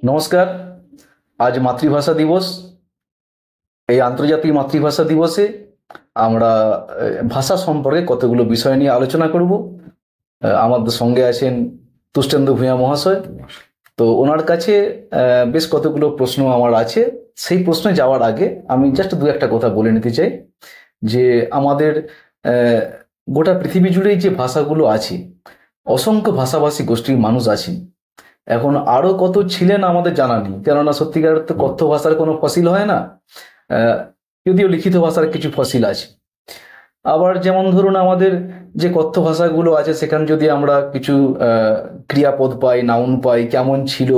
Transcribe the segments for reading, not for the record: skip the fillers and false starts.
নমস্কার। আজ মাতৃভাষা দিবস। এই আন্তর্জাতিক মাতৃভাষা দিবসে আমরা ভাষা সম্পর্কে কতগুলো বিষয় নিয়ে আলোচনা করব। আমাদের সঙ্গে আছেন তুষ্টেন্দু ভূঁইয়া মহাশয়। তো ওনার কাছে বেশ কতগুলো প্রশ্ন আমার আছে। সেই প্রশ্নে যাওয়ার আগে আমি জাস্ট দু একটা কথা বলে নিতে চাই যে আমাদের গোটা পৃথিবী জুড়েই যে ভাষাগুলো আছে, অসংখ্য ভাষাভাষী গোষ্ঠীর মানুষ আছেন। এখন আরো কত ছিলেন আমাদের জানা নেই, কেননা সত্যিকার তো কথ্য ভাষার কোনো ফসিল হয় না। যদিও লিখিত ভাষার কিছু ফসিল আছে। আবার যেমন ধরুন আমাদের যে কথ্য ভাষাগুলো আছে সেখানে যদি আমরা কিছু ক্রিয়াপদ পাই, নাউন পাই, কেমন ছিল,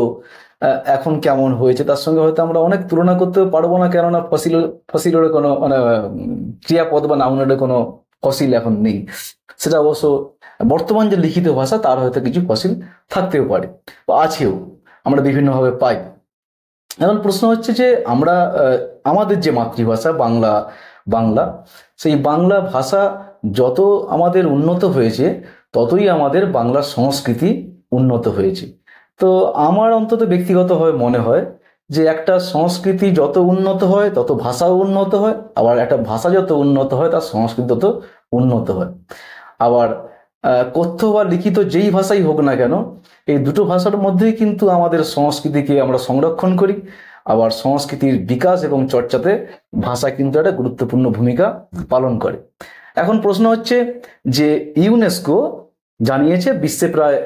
এখন কেমন হয়েছে, তার সঙ্গে হয়তো আমরা অনেক তুলনা করতে পারবো না, কেননা ফসিলের কোনো মানে ক্রিয়াপদ বা নাউনের কোনো ফসিল এখন নেই। সেটা অবশ্য বর্তমান যে লিখিত ভাষা তার হয়তো কিছু ফসিল থাকতেও পারে বা আছেও, আমরা বিভিন্নভাবে পাই। এখন প্রশ্ন হচ্ছে যে আমরা আমাদের যে মাতৃভাষা বাংলা বাংলা সেই বাংলা ভাষা যত আমাদের উন্নত হয়েছে, ততই আমাদের বাংলা সংস্কৃতি উন্নত হয়েছে। তো আমার অন্তত ব্যক্তিগতভাবে মনে হয় যে একটা সংস্কৃতি যত উন্নত হয় তত ভাষাও উন্নত হয়, আবার একটা ভাষা যত উন্নত হয় তার সংস্কৃতি তত উন্নত হয়। আবার কথ্য বা লিখিত যেই ভাষাই হোক না কেন, এই দুটো ভাষার মধ্যেই কিন্তু আমাদের সংস্কৃতিকে আমরা সংরক্ষণ করি। আবার সংস্কৃতির বিকাশ এবং চর্চাতে ভাষা কিন্তু একটা গুরুত্বপূর্ণ ভূমিকা পালন করে। এখন প্রশ্ন হচ্ছে যে ইউনেস্কো জানিয়েছে বিশ্বে প্রায়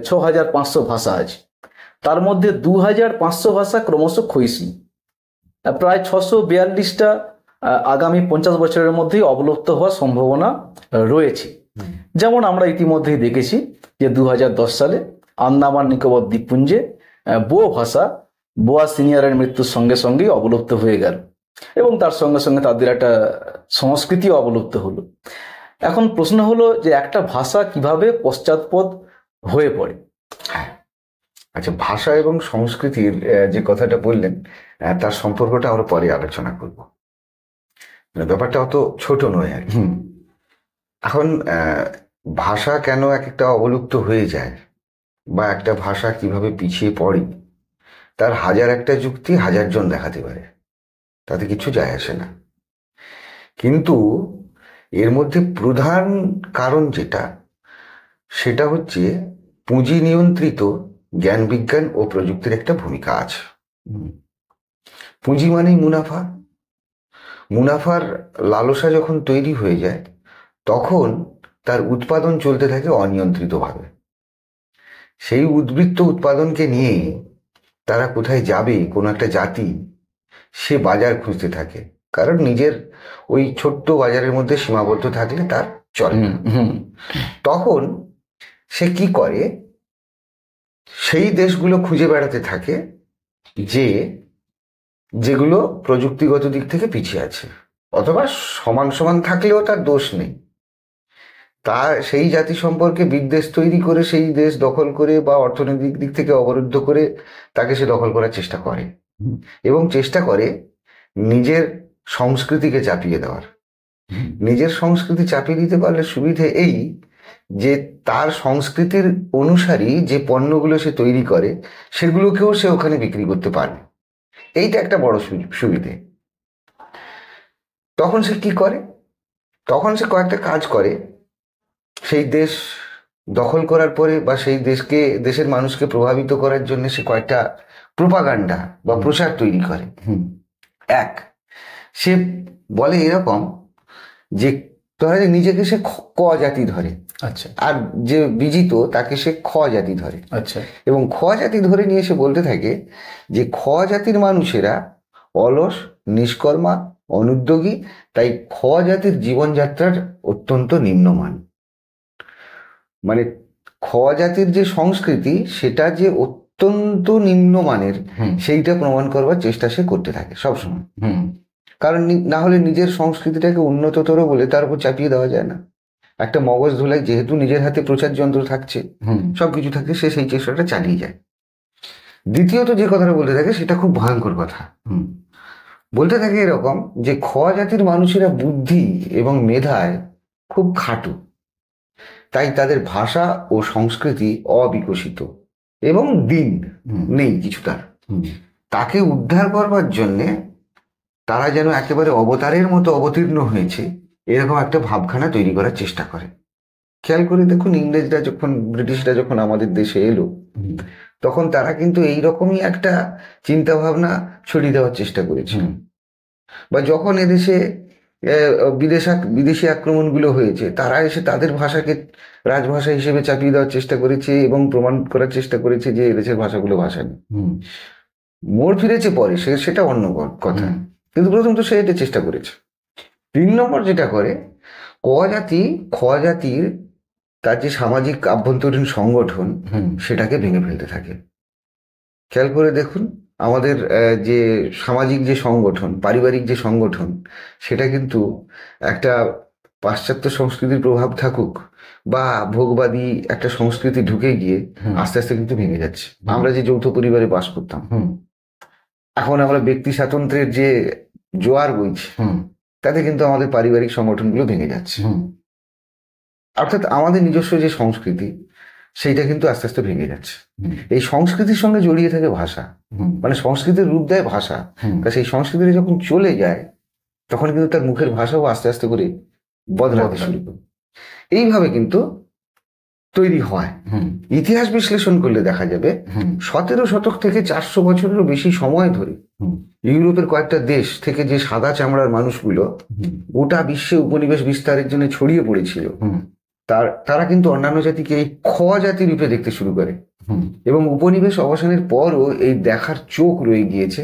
6500 ভাষা আছে, তার মধ্যে 2500 ভাষা ক্রমশ ক্ষয়িষ্ণু। প্রায় 642টা আগামী 50 বছরের মধ্যেই অবলুপ্ত হওয়ার সম্ভাবনা রয়েছে। যেমন আমরা ইতিমধ্যেই দেখেছি যে 2010 সালে আন্দামান নিকোবর দ্বীপপুঞ্জে বোয়া সিনিয়রের মৃত্যুর সঙ্গে সঙ্গেই অবলুপ্ত হয়ে গেল, এবং তার সঙ্গে সঙ্গে তাদের একটা সংস্কৃতিও অবলুপ্ত হলো। এখন প্রশ্ন হলো যে একটা ভাষা কিভাবে পশ্চাৎপদ হয়ে পড়ে। হ্যাঁ, আচ্ছা, ভাষা এবং সংস্কৃতির যে কথাটা বললেন, তার সম্পর্কটা আমরা পরে আলোচনা করব। ব্যাপারটা অত ছোট নয় আর কি। এখন ভাষা কেন এক একটা অবলুপ্ত হয়ে যায় বা একটা ভাষা কিভাবে পিছিয়ে পড়ে, তার হাজার একটা যুক্তি হাজারজন দেখাতে পারে, তাতে কিছু যায় আসে না। কিন্তু এর মধ্যে প্রধান কারণ যেটা, সেটা হচ্ছে পুঁজি নিয়ন্ত্রিত জ্ঞান বিজ্ঞান ও প্রযুক্তির একটা ভূমিকা আছে। পুঁজি মানেই মুনাফা। মুনাফার লালসা যখন তৈরি হয়ে যায়, তখন তার উৎপাদন চলতে থাকে অনিয়ন্ত্রিতভাবে। সেই উদ্বৃত্ত উৎপাদনকে নিয়ে তারা কোথায় যাবে, কোনো একটা জাতি সে বাজার খুঁজতে থাকে, কারণ নিজের ওই ছোট্ট বাজারের মধ্যে সীমাবদ্ধ থাকলে তার চলে। তখন সে কি করে, সেই দেশগুলো খুঁজে বেড়াতে থাকে যেগুলো প্রযুক্তিগত দিক থেকে পিছিয়ে আছে, অথবা সমান সমান থাকলেও তার দোষ নেই। তা সেই জাতি সম্পর্কে বিদ্বেষ তৈরি করে সেই দেশ দখল করে বা অর্থনৈতিক দিক থেকে অবরুদ্ধ করে তাকে সে দখল করার চেষ্টা করে, এবং চেষ্টা করে নিজের সংস্কৃতিকে চাপিয়ে দেওয়ার। নিজের সংস্কৃতি চাপিয়ে দিতে পারলে সুবিধে এই যে তার সংস্কৃতির অনুসারী যে পণ্যগুলো সে তৈরি করে সেগুলোকেও সে ওখানে বিক্রি করতে পারে। এইটা একটা বড় সুবিধে। তখন সে কি করে, তখন সে কয়েকটা কাজ করে। সেই দেশ দখল করার পরে বা সেই দেশের মানুষকে প্রভাবিত করার জন্য সে কয়েকটা প্রোপাগান্ডা বা প্রচার তৈরি করে। এক, সে বলে এরকম যে ধরে নিজেকে সে ক জাতি ধরে, আচ্ছা, আর যে বিজিত তাকে সে খ জাতি ধরে। আচ্ছা, এবং খ জাতি ধরে নিয়ে সে বলতে থাকে যে খ জাতির মানুষেরা অলস, নিষ্কর্মা, অনুদ্যোগী, তাই খ জাতির জীবনযাত্রার অত্যন্ত নিম্নমান। মানে খ জাতির যে সংস্কৃতি সেটা যে অত্যন্ত নিম্নমানের, সেইটা প্রমাণ করবার চেষ্টা সে করতে থাকে সবসময়। কারণ না হলে নিজের সংস্কৃতিটাকে উন্নততর বলে তার উপর চাপিয়ে দেওয়া যায় না। একটা মগজ ধোলাই যেহেতু নিজের হাতে প্রচার যন্ত্র থাকছে, সবকিছু থাকছে, সে সেই চেষ্টাটা চালিয়ে যায়। দ্বিতীয়ত যে কথাটা বলতে থাকে সেটা খুব ভয়ঙ্কর কথা। বলতে থাকে এরকম যে খ জাতির মানুষেরা বুদ্ধি এবং মেধায় খুব খাটু, তাই তাদের ভাষা ও সংস্কৃতি অবিকশিত এবং দিন নেই কিছু তার। হুম, তাকে উদ্ধার করবার জন্যে তারা যেন একেবারে অবতারের মতো অবতীর্ণ হয়েছে এরকম একটা ভাবখানা তৈরি করার চেষ্টা করে। খেয়াল করে দেখুন, ইংরেজরা যখন, ব্রিটিশরা যখন আমাদের দেশে এলো, হুম, তখন তারা কিন্তু এইরকমই একটা চিন্তা ভাবনা ছড়িয়ে দেওয়ার চেষ্টা করেছিল। হুম, বা যখন এদেশে বিদেশি আক্রমণগুলো হয়েছে, তারা এসে তাদের ভাষাকে রাজভাষা হিসেবে চাপিয়ে দেওয়ার চেষ্টা করেছে এবং প্রমাণ করার চেষ্টা করেছে যে এদেশের ভাষাগুলো ভাষা নেই। হুম, মোড় ফিরেছে পরে, সেটা অন্য কথা, হুম, কিন্তু প্রথম তো সে এটা চেষ্টা করেছে। 3 নম্বর যেটা করে, ক জাতি খ জাতির তার যে সামাজিক আভ্যন্তরীণ সংগঠন, হুম, সেটাকে ভেঙে ফেলতে থাকে। খেয়াল করে দেখুন, আমাদের যে সামাজিক যে সংগঠন, পারিবারিক যে সংগঠন, সেটা কিন্তু একটা পাশ্চাত্য সংস্কৃতির প্রভাব থাকুক বা ভোগবাদী একটা সংস্কৃতি ঢুকে গিয়ে হুম, আস্তে আস্তে কিন্তু ভেঙে যাচ্ছে। হুম। আমরা যে যৌথ পরিবারে বাস করতাম, হুম, এখন আমরা ব্যক্তি স্বাতন্ত্র্যের যে জোয়ার বইছি, হুম, তাতে কিন্তু আমাদের পারিবারিক সংগঠনগুলো ভেঙে যাচ্ছে। হুম, অর্থাৎ আমাদের নিজস্ব যে সংস্কৃতি, সেইটা কিন্তু আস্তে আস্তে ভেঙে যাচ্ছে। হুম, এই সংস্কৃতির সঙ্গে জড়িয়ে থাকে ভাষা, হুম, মানে সংস্কৃতির রূপ দেয় ভাষা। হুম, তা সেই সংস্কৃতি যখন চলে যায়, তখন কিন্তু তার মুখের ভাষাও আস্তে আস্তে করে বদলাতে বদলায়। শুরু করে। এইভাবে কিন্তু তৈরি হয়। হুম, ইতিহাস বিশ্লেষণ করলে দেখা যাবে, হুম, 17 শতক থেকে 400 বছরেরও বেশি সময় ধরে হুম, ইউরোপের কয়েকটা দেশ থেকে যে সাদা চামড়ার মানুষগুলো হুম, গোটা বিশ্বে উপনিবেশ বিস্তারের জন্য ছড়িয়ে পড়েছিল, হুম, তারা কিন্তু অন্যান্য জাতিকে এই খ জাতি রূপে দেখতে শুরু করে। হুম, এবং উপনিবেশ অবসানের পরও এই দেখার চোখ রয়ে গিয়েছে,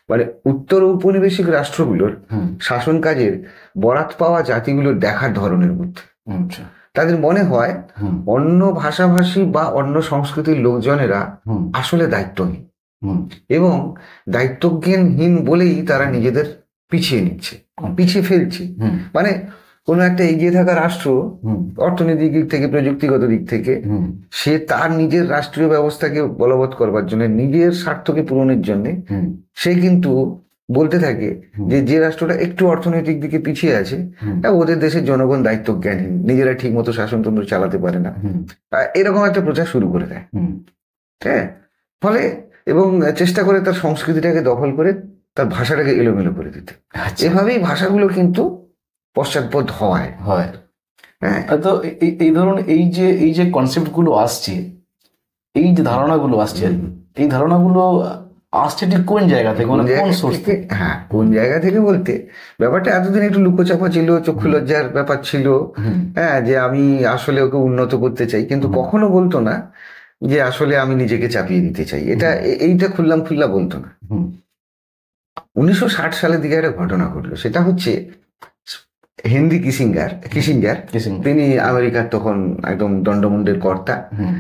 মানে উত্তর ঔপনিবেশিক রাষ্ট্রগুলোর হুম, শাসন কাজের বরাত পাওয়া জাতিগুলোর দেখার ধরনের মধ্যে। আচ্ছা, তাদের মনে হয় হুম, অন্য ভাষাভাষী বা অন্য সংস্কৃতির লোকজনেরা হুম, আসলে দায়িত্বহীন, হুম, এবং দায়িত্বজ্ঞানহীন বলেই তারা নিজেদের পিছিয়ে নিচ্ছে, পিছিয়ে ফেলছে। হুম, মানে কোনো একটা এগিয়ে থাকা রাষ্ট্র হুম, অর্থনৈতিক দিক থেকে, প্রযুক্তিগত দিক থেকে, হুম, সে তার নিজের রাষ্ট্রীয় ব্যবস্থাকে বলবৎ করবার জন্য, নিজের স্বার্থকে পূরণের জন্য হুম, সে কিন্তু বলতে থাকে হুম, যে রাষ্ট্রটা একটু অর্থনৈতিক দিকে পিছিয়ে আছে, হুম, ওদের দেশের জনগণ দায়িত্বজ্ঞানহীন, নিজেরা ঠিক মতো শাসনতন্ত্র চালাতে পারে না, হুম, এরকম একটা প্রচার শুরু করে দেয়। হুম, হ্যাঁ, ফলে এবং চেষ্টা করে তার সংস্কৃতিটাকে দখল করে তার ভাষাটাকে এলোমেলো করে দিতে। আচ্ছা, এভাবেই ভাষাগুলো কিন্তু পশ্চাৎপদ হয়। হয়। হ্যাঁ, তো এই ধরুন, এই যে কনসেপ্ট গুলো আসছে, এই যে ধারণাগুলো আসছে আর কি, এই ধারণাগুলো আসছে ঠিক কোন জায়গা থেকে, কোন মানে কোন জায়গা সোর্স থেকে? থেকে? হ্যাঁ, কোন জায়গা থেকে বলতে, ব্যাপারটা এতদিন একটু লুকোচাপা ছিল, চক্ষু লজ্জার ব্যাপার ছিল। হুম, হ্যাঁ, যে আমি আসলে ওকে উন্নত করতে চাই, কিন্তু হুম, কখনো বলতো না যে আসলে আমি নিজেকে চাপিয়ে দিতে চাই। এটা এইটা খুললাম খুল্লা বলতো না। হুম, 1960 সালের দিকে একটা ঘটনা ঘটলো, সেটা হচ্ছে হেনরি কিসিঞ্জার, কিসিং, তিনি আমেরিকার তখন একদম দণ্ডমুণ্ডের কর্তা। হুম,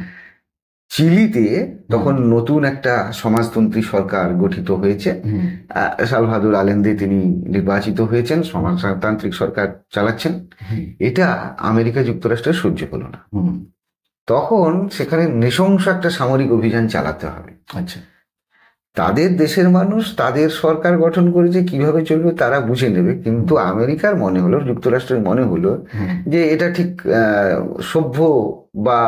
চিলিতে তখন নতুন একটা সমাজতন্ত্রী সরকার গঠিত হয়েছে। হুম, সালভাদর আলেন্দে তিনি নির্বাচিত হয়েছেন, সমাজতান্ত্রিক সরকার চালাচ্ছেন। হুম, এটা আমেরিকা যুক্তরাষ্ট্রের সহ্য হলো না। হুম, তখন সেখানে নৃশংস একটা সামরিক অভিযান চালাতে হবে। আচ্ছা, তাদের দেশের মানুষ তাদের সরকার গঠন করেছে, কিভাবে চলবে তারা বুঝে নেবে, কিন্তু আমেরিকার মনে হলো, যুক্তরাষ্ট্রের মনে হলো হুম, যে এটা ঠিক সভ্য বা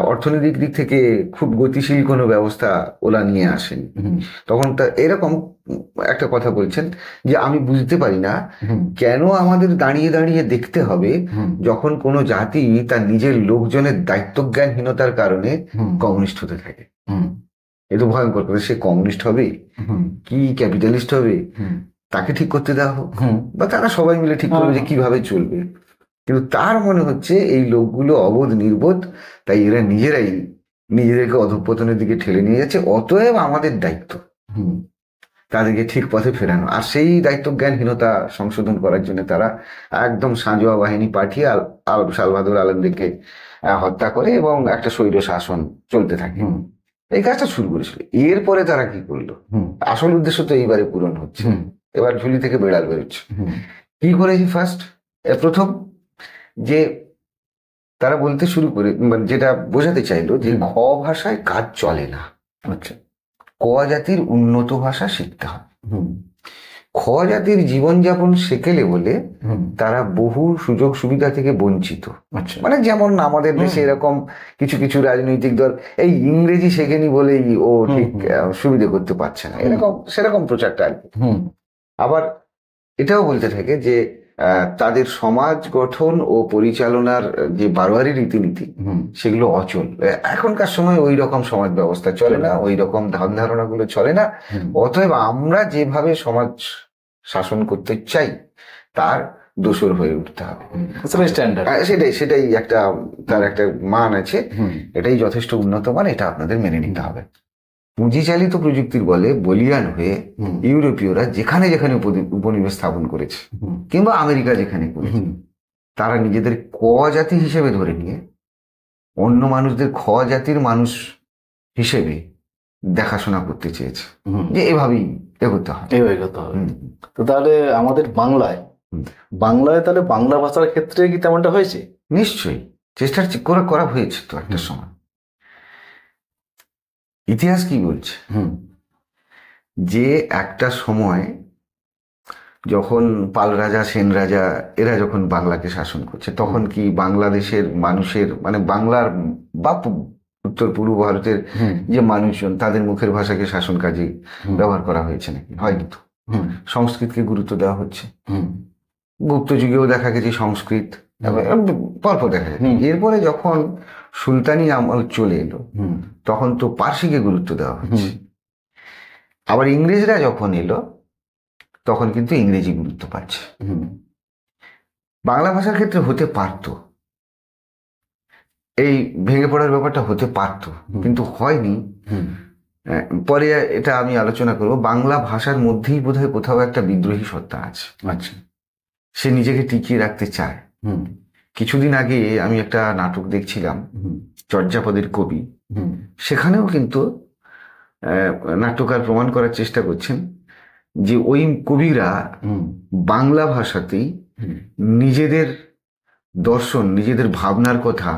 অর্থনৈতিক দিক থেকে খুব গতিশীল কোনো ব্যবস্থা ওরা নিয়ে আসেনি। হুম, তখন তা এরকম একটা কথা বলছেন যে আমি বুঝতে পারি না হুম, কেন আমাদের দাঁড়িয়ে দাঁড়িয়ে দেখতে হবে হুম, যখন কোনো জাতি তার নিজের লোকজনের দায়িত্বজ্ঞানহীনতার কারণে হুম, কমিউনিস্ট হতে থাকে। হুম, এ তো ভয়ঙ্কর কথা। সে কমিউনিস্ট হবে হুম, কি ক্যাপিটালিস্ট হবে, হুম, তাকে ঠিক করতে দেওয়া হোক, হুম, বা তারা সবাই মিলে ঠিক করবে যে হ্যাঁ, কিভাবে চলবে। কিন্তু তার মনে হচ্ছে এই লোকগুলো অবোধ নির্বোধ, তাই এরা নিজেরাই নিজেদেরকে অধঃপতনের দিকে ঠেলে নিয়ে যাচ্ছে। অতএব আমাদের দায়িত্ব হুম, তাদেরকে ঠিক পথে ফেরানো। আর সেই দায়িত্বজ্ঞানহীনতা সংশোধন করার জন্য তারা একদম সাঁজোয়া বাহিনী পাঠিয়ে সালভাদর আলেন্দেকে হত্যা করে এবং একটা স্বৈর শাসন চলতে থাকে। হুম, এই কাজটা শুরু করেছিল। এরপরে তারা কি করলো? হুম, আসল উদ্দেশ্য তো এইবারে পূরণ হচ্ছে। হুম, এবার ঝুলি থেকে বেড়াল বেরোচ্ছে। হুম, কি করেছি ফার্স্ট, প্রথম যে তারা বলতে শুরু করে, মানে যেটা বোঝাতে চাইলো যে খ ভাষায় কাজ চলে না, আচ্ছা, ক জাতির উন্নত ভাষা শিখতে হয়। হুম, ক খ জাতির জীবনযাপন সেকেলে বলে তারা বহু সুযোগ সুবিধা থেকে বঞ্চিত। আচ্ছা। মানে যেমন আমাদের দেশে এরকম কিছু কিছু রাজনৈতিক দল এই ইংরেজি শেখেনি বলেই ও ঠিক সুবিধা করতে পারছে না, এরকম সেরকম প্রচারটা আর কি। আবার এটাও বলতে থাকে যে তাদের সমাজ গঠন ও পরিচালনার যে বারোয়ারি রীতিনীতি সেগুলো অচল। এখনকার সময় ওই রকম সমাজ ব্যবস্থা চলে না, ওই রকম ধ্যান ধারণা গুলো চলে না। অতএব আমরা যেভাবে সমাজ শাসন করতে চাই তার দোসর হয়ে উঠতে হবে। সেটাই একটা তার একটা মান আছে, এটাই যথেষ্ট উন্নত মান, এটা আপনাদের মেনে নিতে হবে। পুঁজি চালিত প্রযুক্তির বলে বলিয়ান হয়ে ইউরোপীয়রা যেখানে যেখানে উপনিবেশ স্থাপন করেছে, কিংবা আমেরিকা যেখানে করেছে, তারা নিজেদের ক জাতি হিসেবে ধরে নিয়ে অন্য মানুষদের খ জাতির মানুষ হিসেবে দেখাশোনা করতে চেয়েছে, যে এভাবেই এগোতে হবে। তো তাহলে আমাদের বাংলায় তাহলে বাংলা ভাষার ক্ষেত্রে কি তেমনটা হয়েছে? নিশ্চয়ই চেষ্টা করা হয়েছে তো একটা সময়। ইতিহাস কি বলছে যে একটা সময় যখন পাল রাজা, সেন রাজা এরা যখন বাংলাকে শাসন করছে, তখন কি বাংলাদেশের মানুষের মানে বাংলার বা উত্তর পূর্ব ভারতের যে মানুষজন তাদের মুখের ভাষাকে শাসন কাজে ব্যবহার করা হয়েছে নাকি? হয়নি তো। সংস্কৃতকে গুরুত্ব দেওয়া হচ্ছে। গুপ্ত যুগেও দেখা গেছে সংস্কৃত, পরপর দেখা যায়। এরপরে যখন সুলতানি আমল চলে এলো তখন তো পার্সিকে গুরুত্ব দেওয়া হচ্ছে। আবার ইংরেজরা যখন এলো তখন কিন্তু ইংরেজি গুরুত্ব পাচ্ছে। বাংলা ভাষার ক্ষেত্রে হতে পারতো, এই ভেঙে পড়ার ব্যাপারটা হতে পারতো, কিন্তু হয়নি। পরে এটা আমি আলোচনা করব। বাংলা ভাষার মধ্যেই বোধহয় কোথাও একটা বিদ্রোহী সত্তা আছে। আচ্ছা, সে নিজেকে টিকিয়ে রাখতে চায়। কিছুদিন আগে আমি একটা নাটক দেখছিলাম, চর্যাপদের কবি। সেখানেও কিন্তু নাট্যকার প্রমাণ করার চেষ্টা করছেন যে ওই কবিরা বাংলা ভাষাতেই নিজেদের দর্শন, নিজেদের ভাবনার কথা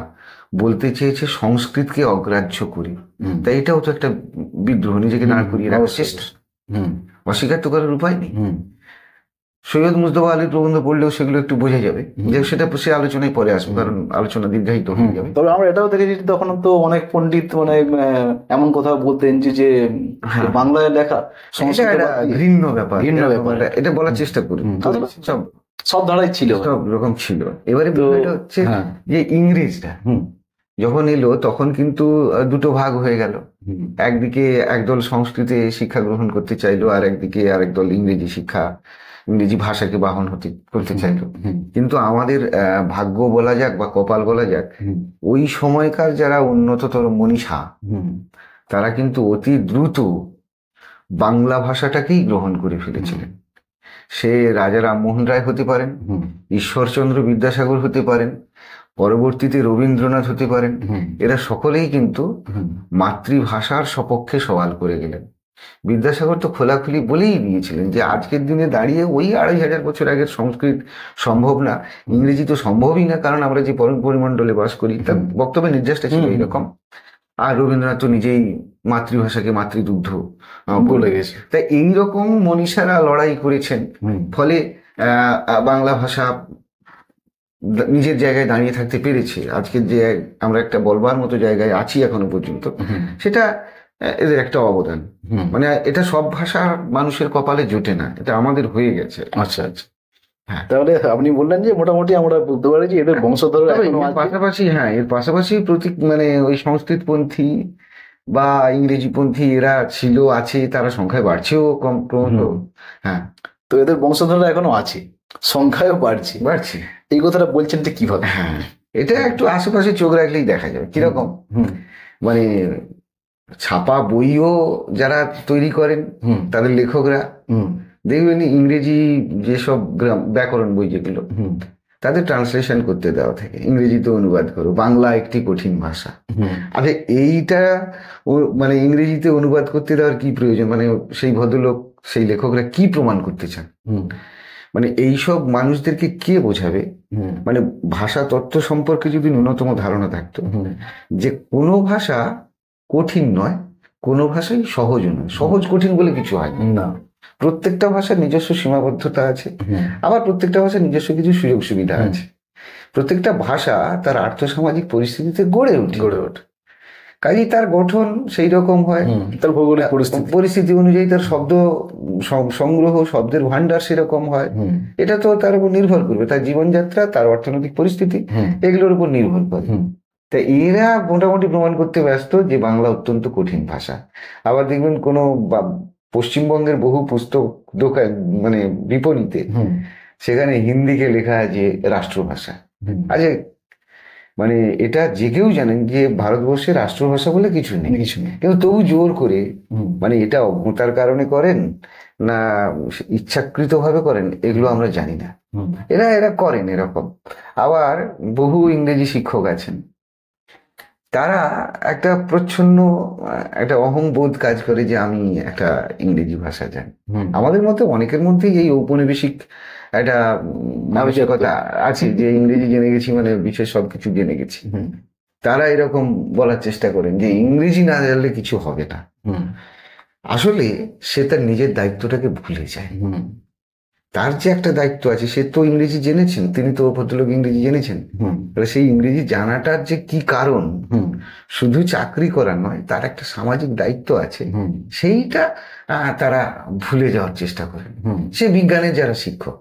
বলতে চেয়েছে সংস্কৃতকে অগ্রাহ্য করে। তাই এটাও তো একটা বিদ্রোহ, নিজেকে দাঁড় করিয়ে রাখার চেষ্টা, অস্বীকার তো করার উপায় নেই। সৈয়দ মুজতবা আলীর প্রবন্ধ পড়লেও সেগুলো একটু বোঝা যাবে, যে সেটা সে আলোচনায় পরে আসবে, কারণ আলোচনা দীর্ঘায়িত হয়ে যাবে। তবে আমরা এটাও দেখেছি তখন তো অনেক পণ্ডিত মানে এমন কথা বলতেন যে বাংলায় লেখা ঘৃণ্য ব্যাপার, এটা বলার চেষ্টা করি। সব ধারাই ছিল, সব রকম ছিল। এবারে বিষয়টা হচ্ছে যে ইংরেজরা যখন এলো তখন কিন্তু দুটো ভাগ হয়ে গেল। একদিকে একদল সংস্কৃতে শিক্ষা গ্রহণ করতে চাইলো, আর একদিকে আরেক দল ইংরেজি ভাষাকে বাহন করতে চাইলো। কিন্তু আমাদের ভাগ্য বলা যাক বা কপাল বলা যাক, ওই সময়কার যারা উন্নততর মনীষা তারা কিন্তু অতি দ্রুত বাংলা ভাষাটাকেই গ্রহণ করে ফেলেছিলেন। সে রাজা রামমোহন রায় হতে পারেন, ঈশ্বরচন্দ্র বিদ্যাসাগর হতে পারেন, পরবর্তীতে রবীন্দ্রনাথ হতে পারেন। এরা সকলেই কিন্তু মাতৃভাষার সপক্ষে সওয়াল করে গেলেন। বিদ্যাসাগর তো খোলাখুলি বলেই দিয়েছিলেন যে আজকের দিনে দাঁড়িয়ে ওই 2500 বছর আগের সংস্কৃত সম্ভব না, ইংরেজি তো সম্ভবই না, কারণ আমরা যে পরিমণ্ডলে বাস করি। তার বক্তব্যের নির্দেশটা ছিল এইরকম। আর রবীন্দ্রনাথ তো নিজেই মাতৃভাষাকে মাতৃদুগ্ধ বলে গেছে। তাই এইরকম মনীষারা লড়াই করেছেন, ফলে বাংলা ভাষা নিজের জায়গায় দাঁড়িয়ে থাকতে পেরেছে। আজকের যে আমরা একটা বলবার মতো জায়গায় আছি এখনো পর্যন্ত, সেটা এদের একটা অবদান। মানে এটা সব ভাষার মানুষের কপালে জোটে না, এটা আমাদের হয়ে গেছে। আচ্ছা আচ্ছা, তাহলে আপনি বললেন যে মোটামুটি আমরা বলতে পারি যে এদের বংশধর পাশাপাশি, এর পাশাপাশি মানে ওই সংস্কৃতপন্থী বা ইংরেজিপন্থী এরা ছিল, আছে, তারা সংখ্যায় বাড়ছেও ক্রমশ। তো এদের বংশধররা এখনো আছে, সংখ্যায়ও বাড়ছে। এই কথাটা বলছেন তো কিভাবে? এটা একটু আশেপাশে চোখ রাখলেই দেখা যাবে কিরকম। মানে ছাপা বইও যারা তৈরি করেন তাদের লেখকরা দেখবেন ইংরেজি যেসব ব্যাকরণ বই যেগুলো, তাদের ট্রান্সলেশন করতে দেওয়া থাকে, ইংরেজিতে অনুবাদ করো, বাংলা একটি কঠিন ভাষা। আচ্ছা, এইটা মানে ইংরেজিতে অনুবাদ করতে দেওয়ার কি প্রয়োজন? মানে সেই ভদ্রলোক, সেই লেখকরা কি প্রমাণ করতে চান? মানে এইসব মানুষদেরকে কে বোঝাবে? মানে ভাষা তত্ত্ব সম্পর্কে যদি ন্যূনতম ধারণা থাকতো যে কোনো ভাষা কঠিন নয়, কোনো ভাষাই সহজ নয়, সহজ কঠিন বলে কিছু হয় না। প্রত্যেকটা ভাষার নিজস্ব সীমাবদ্ধতা আছে, হুম, আবার প্রত্যেকটা ভাষার নিজস্ব কিছু সুযোগ সুবিধা আছে। প্রত্যেকটা ভাষা তার আর্থসামাজিক পরিস্থিতিতে গড়ে ওঠে। কাজেই তার গঠন সেই রকম হয়, তার ভৌগোলিক পরিস্থিতি পরিস্থিতি অনুযায়ী তার শব্দ সংগ্রহ, শব্দের ভান্ডার সেরকম হয়। এটা তো তার উপর নির্ভর করবে, তার জীবনযাত্রা, তার অর্থনৈতিক পরিস্থিতি, এগুলোর উপর নির্ভর করে। তা এরা মোটামুটি প্রমাণ করতে ব্যস্ত যে বাংলা অত্যন্ত কঠিন ভাষা। আবার দেখবেন কোনো পশ্চিমবঙ্গের বহু পুস্তক দোকান মানে বিপণীতে সেখানে হিন্দিকে লেখা আছে রাষ্ট্রভাষা। আচ্ছা, মানে এটা যে কেউ জানেন যে ভারতবর্ষের রাষ্ট্রভাষা বলে কিছু নেই, কিন্তু তবু জোর করে, মানে এটা অজ্ঞতার কারণে করেন না ইচ্ছাকৃত ভাবে করেন এগুলো আমরা জানি না, এরা করেন এরকম। আবার বহু ইংরেজি শিক্ষক আছেন, তারা একটা প্রচ্ছন্ন একটা অহংবোধ কাজ করে যে আমি একটা ইংরেজি ভাষা জানি। আমাদের মধ্যে অনেকের মধ্যেই এই ঔপনিবেশিক একটা মানসিকতা আছে যে ইংরেজি জেনে গেছি মানে বিশেষ সবকিছু জেনে গেছি। তারা এরকম বলার চেষ্টা করেন যে ইংরেজি না জানলে কিছু হবে না। আসলে সে তার নিজের দায়িত্বটাকে ভুলে যায়। তার যে একটা দায়িত্ব আছে, সে তো ইংরেজি জেনেছেন, তিনি তো ভদ্রলোক ইংরেজি জেনেছেন, সেই ইংরেজি জানাটার যে কি কারণ, শুধু চাকরি করা নয়, তার একটা সামাজিক দায়িত্ব আছে, সেইটা তারা ভুলে যাওয়ার চেষ্টা করেন। সে বিজ্ঞানের যারা শিক্ষক,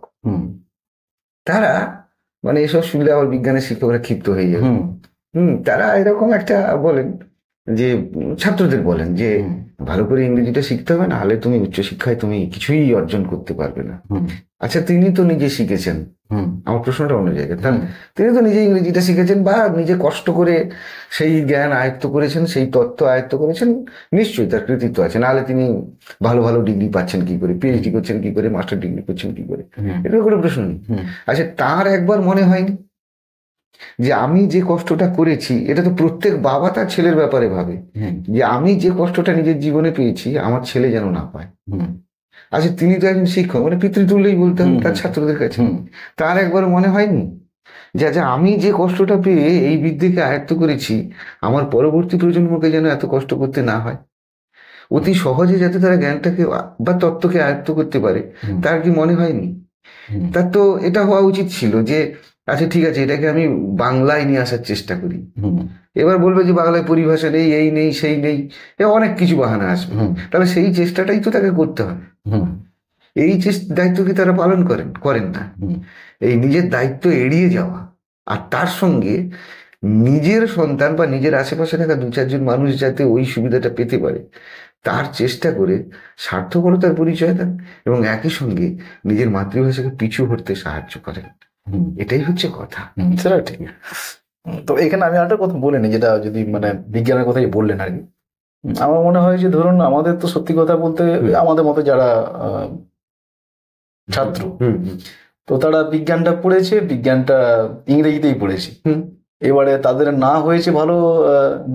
তারা মানে এসব শুনলে আবার বিজ্ঞানের শিক্ষকরা ক্ষিপ্ত হয়ে যাবে। তারা এরকম একটা বলেন যে ছাত্রদের বলেন যে ভালো করে ইংরেজিটা শিখতে হবে, না হলে তুমি উচ্চশিক্ষায় তুমি কিছুই অর্জন করতে পারবে না। আচ্ছা, তিনি তো নিজে শিখেছেন, আমার প্রশ্নটা অন্য জায়গায়, তিনি তো নিজে ইংরেজিটা শিখেছেন বা নিজে কষ্ট করে সেই জ্ঞান আয়ত্ত করেছেন, সেই তত্ত্ব আয়ত্ত করেছেন, নিশ্চয়ই তার কৃতিত্ব আছে, নাহলে তিনি ভালো ভালো ডিগ্রি পাচ্ছেন কি করে, পিএইচডি করছেন কি করে, মাস্টার ডিগ্রি করছেন কি করে, এটা কোনো প্রশ্ন নেই। আচ্ছা, তার একবার মনে হয়নি যে আমি যে কষ্টটা করেছি, এটা তো প্রত্যেক বাবা তার ছেলের ব্যাপারে ভাবে যে আমি যে কষ্টটা নিজের জীবনে পেয়েছি আমার ছেলে যেন না পায়। আচ্ছা, তিনি তো একজন শিক্ষক, মানে পিতৃতুল্যই বলতে হবে তার ছাত্রদের কাছে। তার একবার মনে হয়নি যে আচ্ছা, আমি যে কষ্টটা পেয়ে এই বিদ্যেকে আয়ত্ত করেছি, আমার পরবর্তী প্রজন্মকে যেন এত কষ্ট করতে না হয়, অতি সহজে যাতে তারা জ্ঞানটাকে বা তত্ত্বকে আয়ত্ত করতে পারে, তার কি মনে হয়নি? তার তো এটা হওয়া উচিত ছিল যে আচ্ছা ঠিক আছে, এটাকে আমি বাংলায় নিয়ে আসার চেষ্টা করি। এবার বলবে যে বাংলায় পরিভাষা নেই, এই নেই, সেই নেই, অনেক কিছু বাহানা আসবে, তাহলে সেই চেষ্টাটাই তো তাকে করতে হবে। এই দায়িত্ব কি তারা পালন করেন না। এই নিজের দায়িত্ব এড়িয়ে যাওয়া, আর তার সঙ্গে নিজের সন্তান বা নিজের আশেপাশে থাকা দু চারজন মানুষ যাতে ওই সুবিধাটা পেতে পারে তার চেষ্টা করে স্বার্থপরতার পরিচয় দেন, এবং একই সঙ্গে নিজের মাতৃভাষাকে পিছু হটতে সাহায্য করেন। এটাই হচ্ছে কথা। সেটা ঠিক। তো এখানে আমি আরেকটা কথা বলিনি, যেটা যদি মানে বিজ্ঞানের কথাই বললেন আর কি, আমার মনে হয় যে ধরুন আমাদের তো সত্যি কথা বলতে আমাদের মতো যারা ছাত্র, তো তারা বিজ্ঞানটা পড়েছে, বিজ্ঞানটা ইংরেজিতেই পড়েছে, এবারে তাদের না হয়েছে ভালো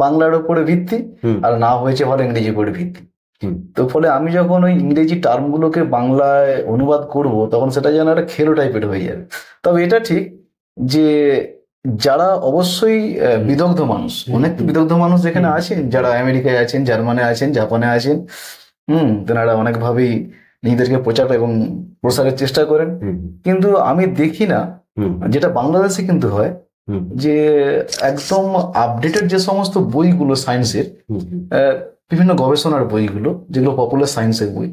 বাংলার উপরে ভিত্তি, আর না হয়েছে ভালো ইংরেজির উপরে ভিত্তি। তো ফলে আমি যখন ওই ইংরেজি টার্মগুলোকে বাংলায় অনুবাদ করব, তখন সেটা যেন একটা খেলো টাইপের হয়ে যাবে। তবে এটা ঠিক যে যারা অবশ্যই বিদগ্ধ মানুষ, অনেক বিদগ্ধ মানুষ যেখানে আছেন, যারা আমেরিকায় আছেন, জার্মানে আছেন, জাপানে আছেন, তেনারা অনেকভাবেই নিজেদেরকে প্রচার এবং প্রসারের চেষ্টা করেন, কিন্তু আমি দেখি না, যেটা বাংলাদেশে কিন্তু হয়, যে একদম আপডেটেড যে সমস্ত বইগুলো সায়েন্সের, বিভিন্ন গবেষণার বইগুলো যেগুলো পপুলার সায়েন্সের বই,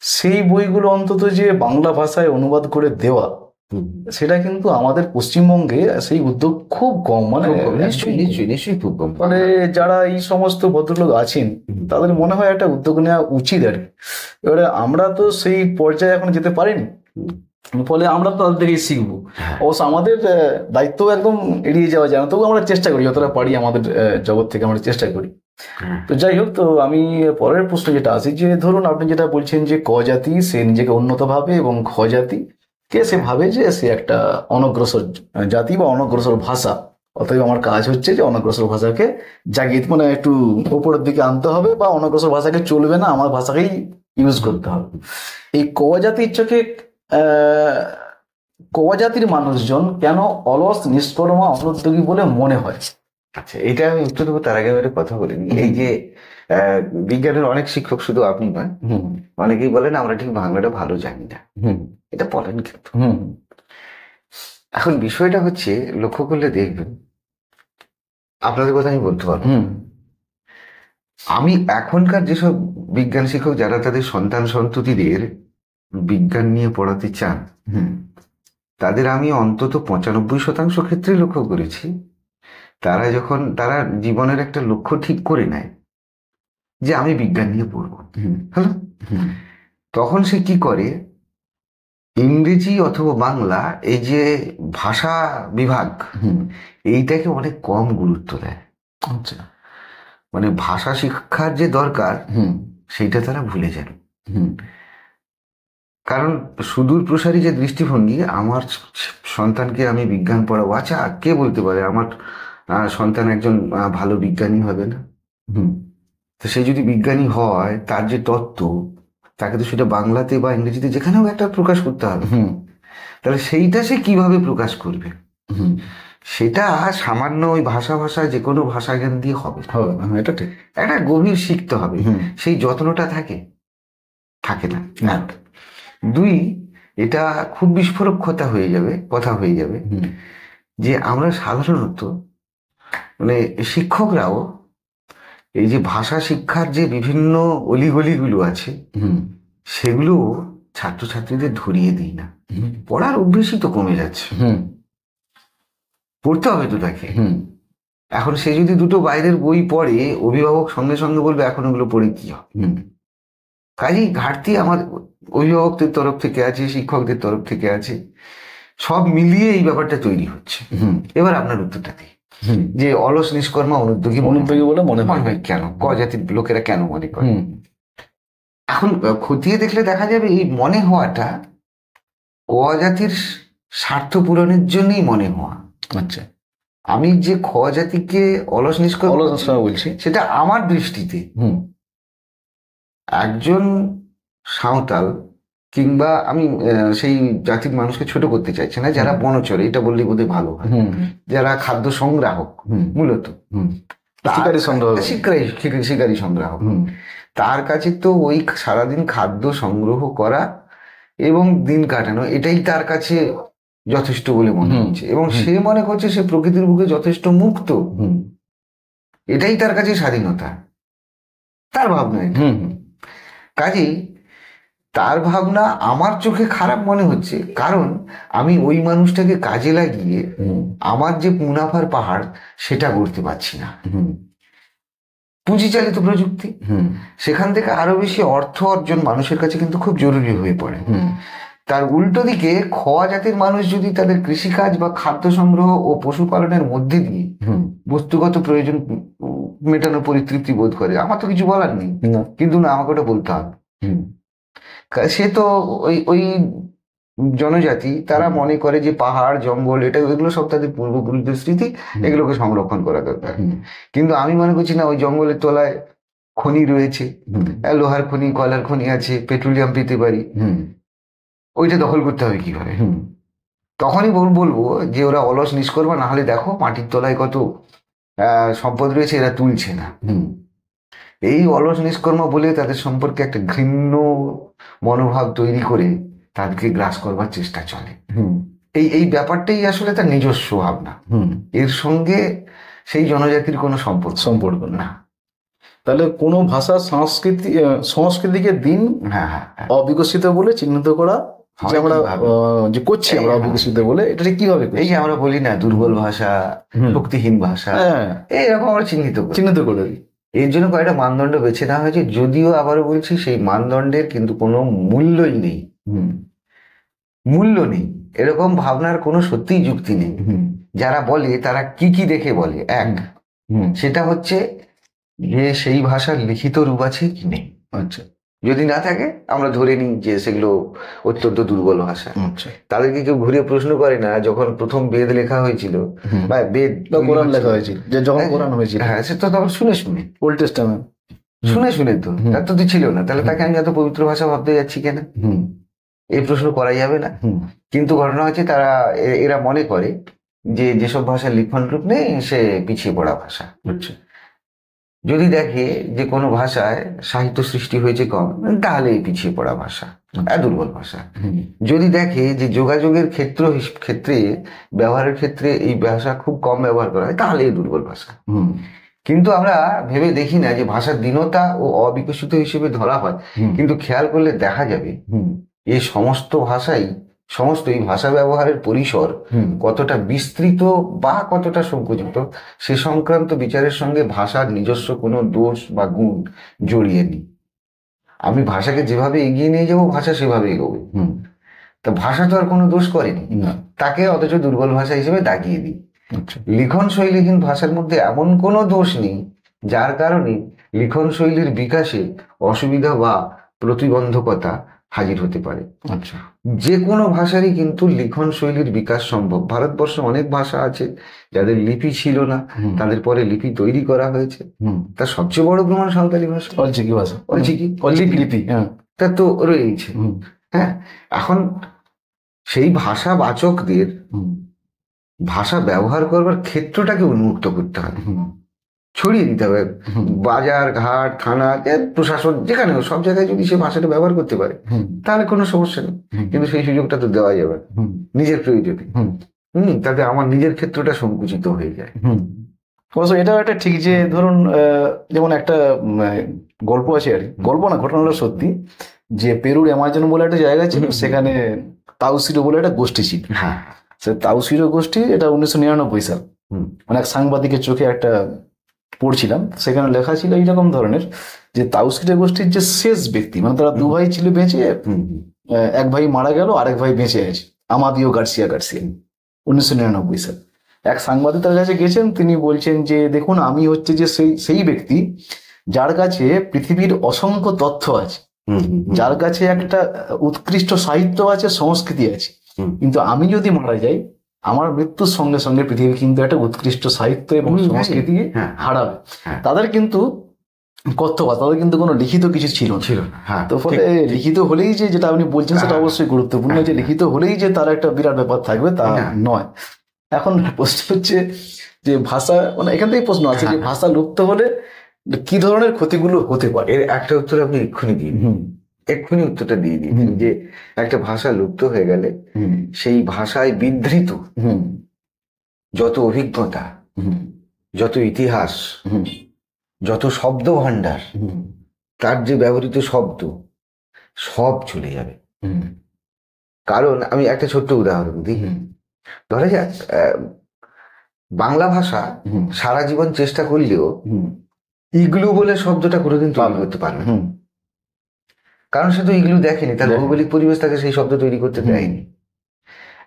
সেই বইগুলো অন্তত যে বাংলা ভাষায় অনুবাদ করে দেওয়া, সেটা কিন্তু আমাদের পশ্চিমবঙ্গে সেই উদ্যোগ খুব কম, মানে নিশ্চয়ই খুব কম। মানে যারা এই সমস্ত ভদ্রলোক আছেন তাদের মনে হয় একটা উদ্যোগ নেওয়া উচিত আর কি। এবারে আমরা তো সেই পর্যায়ে এখন যেতে পারিনি, ফলে আমরা তো তাদের থেকেই শিখবো। অবশ্য আমাদের দায়িত্ব একদম এড়িয়ে যাওয়া যায় না, তবু আমরা চেষ্টা করি যতটা পারি, আমাদের জগৎ থেকে আমরা চেষ্টা করি। তো যাই হোক, তো আমি পরের প্রশ্ন যেটা আছে, যে ধরুন আপনি যেটা বলছেন যে ক জাতি সে নিজেকে উন্নত ভাবে, এবং খ জাতি কে সে ভাবে যে সে একটা অনগ্রসর জাতি বা অনগ্রসর ভাষা, অতএব আমার কাজ হচ্ছে যে অনগ্রসর ভাষাকে জাগিয়ে, মানে একটু উপরের দিকে আনতে হবে, বা অনগ্রসর ভাষাকে চলবে না, আমার ভাষাকেই ইউজ করতে হবে। এই ক জাতির চোখে ক জাতির মানুষজন কেন অলস, নিষ্কর্মা, অনুদ্যোগী বলে মনে হয়? আচ্ছা, এটা আমি উত্তর দেবো তার আগে একটা কথা বলিনি। এই যে আহ, বিজ্ঞানের অনেক শিক্ষক, শুধু আপনি নয়, হুম অনেকেই বলেন আমরা ঠিক বাংলাটা ভালো জানি না। হুম এটা বলেন কিন্তু। হুম এখন বিষয়টা হচ্ছে, লক্ষ্য করলে দেখবেন, আপনাদের কথা আমি বলতে পারবো না। হুম আমি এখনকার যেসব বিজ্ঞান শিক্ষক যারা তাদের সন্তান সন্ততিদের বিজ্ঞান নিয়ে পড়াতে চান, হুম তাদের আমি অন্তত 95% ক্ষেত্রে লক্ষ্য করেছি, তারা জীবনের একটা লক্ষ্য ঠিক করে নেয় যে আমি বিজ্ঞান নিয়ে পড়বো, হুম হ্যালো, হুম তখন সে কি করে, ইংরেজি অথবা বাংলা, এই যে ভাষা বিভাগ, হুম এইটাকে অনেক কম গুরুত্ব দেয়। আচ্ছা মানে ভাষা শিক্ষার যে দরকার, হুম সেইটা তারা ভুলে যান। হুম কারণ সুদূর প্রসারী যে দৃষ্টিভঙ্গি, আমার সন্তানকে আমি বিজ্ঞান পড়াবো, আচ্ছা কে বলতে পারে আমার সন্তান একজন ভালো বিজ্ঞানী হবে না? হুম তো সে যদি বিজ্ঞানী হয়, তার যে তত্ত্ব, তাকে তো সেটা বাংলাতে বা ইংরেজিতে যেখানেও একটা প্রকাশ করতে হবে। হুম তাহলে সেইটা সে কিভাবে প্রকাশ করবে? হুম সেটা সামান্য ওই ভাষা যে কোনো ভাষা জ্ঞান দিয়ে হবে না। হবে, হ্যাঁ, এটা ঠিক। একটা গভীর শিখতে হবে। হুম সেই যত্নটা থাকে না। না। এক। দুই, এটা খুব বিস্ফোরক কথা হয়ে যাবে হুম যে আমরা সাধারণত, মানে শিক্ষকরাও, এই যে ভাষা শিক্ষার যে বিভিন্ন অলিগলিগুলো আছে, হুম সেগুলো ছাত্রছাত্রীদের ধরিয়ে দিই না। হুম পড়ার অভ্যেসই তো কমে যাচ্ছে। হুম পড়তে হবে তো তাকে। হুম এখন সে যদি দুটো বাইরের বই পড়ে, অভিভাবক সঙ্গে সঙ্গে বলবে এখন ওগুলো পড়ে কি হবে। হুম কাজেই ঘাটতি আমার অভিভাবকদের তরফ থেকে আছে, শিক্ষকদের তরফ থেকে আছে, সব মিলিয়ে এই ব্যাপারটা তৈরি হচ্ছে। হুম এবার আপনার উত্তরটা দিই, হুম যে অলস নিষ্কর্মা অনুদ্যোগী অনুদ্যোগী বলে মনে হয়। কেন, ক জাতির লোকেরা কেন মনে করে? হুম এখন খতিয়ে দেখলে দেখা যাবে এই মনে হওয়াটা ক জাতির স্বার্থ পূরণের জন্যই মনে হওয়া। আচ্ছা, আমি যে খ জাতিকে অলস নিষ্কর্মা বলছি, আলোচনা বলছি। সেটা আমার দৃষ্টিতে হুম একজন সাঁওতাল, কিংবা আমি সেই জাতির মানুষকে ছোট করতে চাইছি না, যারা বনচরে, এটা বললে বোধহয় ভালো হয়, হুম যারা খাদ্য সংগ্রাহক হুম মূলত, হুম শিকারী সংগ্রহ। শিকারী সংগ্রাহক, হুম তার কাছে তো ওই সারাদিন খাদ্য সংগ্রহ করা এবং দিন কাটানো, এটাই তার কাছে যথেষ্ট বলে মনে হুম, হচ্ছে, এবং হুম। সে মনে করছে সে প্রকৃতির বুকে যথেষ্ট মুক্ত, হুম এটাই তার কাছে স্বাধীনতা, তার ভাবনা এটা। হুম হুম কাজেই তার ভাবনা আমার চোখে খারাপ মনে হচ্ছে, কারণ আমি ওই মানুষটাকে কাজে লাগিয়ে হুম আমার যে মুনাফার পাহাড়, সেটা গড়তে পারছি না। হুম পুঁজিচালিত প্রযুক্তি, হুম সেখান থেকে আরো বেশি অর্থ অর্জন মানুষের কাছে কিন্তু খুব জরুরি হয়ে পড়ে। হুম তার উল্টো দিকে খ জাতির মানুষ যদি তাদের কৃষিকাজ বা খাদ্য সংগ্রহ ও পশুপালনের মধ্যে দিয়ে হুম বস্তুগত প্রয়োজন মেটানোর পরিতৃপ্তি বোধ করে, আমার তো কিছু বলার নেই, না। কিন্তু না, আমাকে ওটা বলতে হবে। হুম সে তো ওই ওই জনজাতি, তারা মনে করে যে পাহাড় জঙ্গল এগুলো সব তাদের পূর্বপুরুষদের স্মৃতি, এগুলোকে সংরক্ষণ করা দরকার। হুম কিন্তু আমি মনে করছি না, ওই জঙ্গলের তলায় খনি রয়েছে, হুম লোহার খনি, কয়লার খনি আছে, পেট্রোলিয়াম পেতে পারি, হুম ওইটা দখল করতে হবে কিভাবে? হুম তখনই বলবো যে ওরা অলস নিষ্কর্মা, না হলে দেখো মাটির তলায় কত সম্পদ রয়েছে, এরা তুলছে না। হুম এই অলস নিষ্কর্মা বলে তাদের সম্পর্কে একটা ঘৃণ্য মনোভাব তৈরি করে তাদেরকে গ্রাস করবার চেষ্টা চলে। হুম এই ব্যাপারটাই আসলে তার নিজস্ব ভাবনা, হুম এর সঙ্গে সেই জনজাতির কোনো সম্পর্ক না। না। তাহলে কোনো ভাষার সংস্কৃতিকে দিন হ্যাঁ হ্যাঁ হ্যাঁ। অবিকশিত বলে চিহ্নিত করা, যে হয় আমরা কিভাবে? যে করছি আমরা হ্যাঁ। অবিকশিত বলে, এটা ঠিক কিভাবে করছি? এই যে আমরা বলি না দুর্বল ভাষা, হুম। শক্তিহীন ভাষা, হ্যাঁ, এইরকম আমরা চিহ্নিত করি। চিহ্নিত করে দিই। এর জন্য কয়েকটা মানদণ্ড বেছে নেওয়া হয়েছে, যদিও আবারও বলছি সেই মানদণ্ডের কিন্তু কোনো মূল্যই নেই। হুম মূল্য নেই, এরকম ভাবনার কোনো সত্যিই যুক্তি নেই। হুম যারা বলে তারা কি দেখে বলে? এক, হুম সেটা হচ্ছে যে সেই ভাষার লিখিত রূপ আছে কি নেই। আচ্ছা যদি না থাকে, আমরা ধরে নিই যে সেগুলো অত্যন্ত দুর্বল ভাষা। আচ্ছা। তাদেরকে কেউ ঘুরে প্রশ্ন করে না, যখন প্রথম বেদ লেখা হয়েছিল হুম। বা বেদ বা কোরআন তৈরি লেখা হয়েছিল, যে যখন হ্যাঁ, কোরআন হয়েছিল, হ্যাঁ, সে তো তখন শুনে ওল্ড টেস্টামেন্ট। শুনে তো, হুম। তার তো ছিল না, তাহলে তাকে আমি এত পবিত্র ভাষা ভাবতে যাচ্ছি কেন? হুম এই প্রশ্ন করা যাবে না। হুম কিন্তু ঘটনা হচ্ছে তারা এরা মনে করে যে যেসব ভাষার লিখন রূপ নেই, সে পিছিয়ে পড়া ভাষা। আচ্ছা যদি দেখে যে কোনো ভাষায় সাহিত্য সৃষ্টি হয়েছে কম, তাহলে এই পিছিয়ে পড়া ভাষা, দুর্বল ভাষা। যদি দেখে যে যোগাযোগের ক্ষেত্রে ব্যবহারের ক্ষেত্রে এই ভাষা খুব কম ব্যবহার করা হয়, তাহলে এই দুর্বল ভাষা। কিন্তু আমরা ভেবে দেখি না যে ভাষার দীনতা ও অবিকশিত হিসেবে ধরা হয়, কিন্তু খেয়াল করলে দেখা যাবে এই সমস্ত এই ভাষা ব্যবহারের পরিসর কতটা বিস্তৃত বা কতটা সংকুচিত, সে সংক্রান্ত বিচারের সঙ্গে ভাষার নিজস্ব কোনো দোষ বা গুণ জড়িয়ে নি। আমি ভাষাকে যেভাবে এগিয়ে নিয়ে যাবো, ভাষা সেভাবে এগোবে। তা ভাষা তো আর কোনো দোষ করেনি, তাকে অথচ দুর্বল ভাষা হিসেবে দাগিয়ে দিই। লিখন শৈলীহীন ভাষার মধ্যে এমন কোনো দোষ নেই যার কারণে লিখন শৈলীর বিকাশে অসুবিধা বা প্রতিবন্ধকতা হাজির হতে পারে। যে কোনো ভাষারই কিন্তু লিখন শৈলীর বিকাশ সম্ভব। ভারতবর্ষে অনেক ভাষা আছে যাদের লিপি ছিল না, তাদের পরে লিপি তৈরি করা হয়েছে। তার সবচেয়ে বড় প্রমাণ সাঁওতালি ভাষা, অলচিকি ভাষা, লিপি তা তো রয়েছে। হ্যাঁ, এখন সেই ভাষাবাচকদের ভাষা ব্যবহার করবার ক্ষেত্রটাকে উন্মুক্ত করতে হবে, ছড়িয়ে দিতে হবে। বাজার ঘাট থানা প্রশাসন যেখানে সব জায়গায় যদি সে ভাষাটা ব্যবহার করতে পারে, তাহলে কোনো সমস্যা নেই। কিন্তু সেই সুযোগটা তো দেওয়া যাবে নিজের প্রয়োজনে। তাতে আমার নিজের ক্ষেত্রটা সংকুচিত হয়ে যায়। অবশ্য এটাও একটা ঠিক যে ধরুন যেমন একটা গল্প আছে, আর গল্প না, ঘটনাটা সত্যি, যে পেরুর অ্যামাজন বলে একটা জায়গা ছিল, সেখানে তাউসিরো বলে একটা গোষ্ঠী ছিল। হ্যাঁ, সে তাউসিরো গোষ্ঠী, এটা 1999 সাল, মানে এক সাংবাদিকের চোখে একটা পড়ছিলাম, সেখানে লেখা ছিল এইরকম ধরনের যে তাউসিরো গোষ্ঠীর যে শেষ ব্যক্তি, মানে তারা দু ভাই ছিল বেঁচে, এক ভাই মারা গেল, আরেক ভাই বেঁচে আছে, আমাদিও গার্সিয়া 1999 সাল। এক সাংবাদিক তার কাছে গেছেন, তিনি বলছেন যে দেখুন, আমি হচ্ছে যে সেই ব্যক্তি যার কাছে পৃথিবীর অসংখ্য তথ্য আছে, যার কাছে একটা উৎকৃষ্ট সাহিত্য আছে, সংস্কৃতি আছে, কিন্তু আমি যদি মারা যাই, আমার মৃত্যুর সঙ্গে সঙ্গে পৃথিবী কিন্তু একটা উৎকৃষ্ট সাহিত্য এবং সংস্কৃতি হারাবে। তাদের কিন্তু কথ্যবাদ, তাদের কিন্তু কোনো লিখিত কিছু ছিল না। তো ফলে লিখিত হলেই যে, যেটা আপনি বলছেন সেটা অবশ্যই গুরুত্বপূর্ণ, যে লিখিত হলেই যে তার একটা বিরাট ব্যাপার থাকবে তা নয়। এখন প্রশ্ন হচ্ছে যে ভাষা, মানে এখান থেকে প্রশ্ন আছে যে ভাষা লুপ্ত হলে কি ধরনের ক্ষতিগুলো হতে পারে। এর একটা উত্তর আপনি এক্ষুনি উত্তরটা দিয়ে দিন, যে একটা ভাষা লুপ্ত হয়ে গেলে সেই ভাষায় বিধৃত যত অভিজ্ঞতা, যত ইতিহাস, যত শব্দ ভাণ্ডার, তার যে ব্যবহৃত শব্দ, সব চলে যাবে। কারণ আমি একটা ছোট্ট উদাহরণ দিই। ধরা যাক বাংলা ভাষা সারা জীবন চেষ্টা করলেও ইগলু বলে শব্দটা কোনোদিন তৈরি করতে পারবে না, কারণ সে তো ইগলু দেখেনি, তার ভৌগোলিক পরিবেশ তাকে সেই শব্দ তৈরি করতে দেয়নি।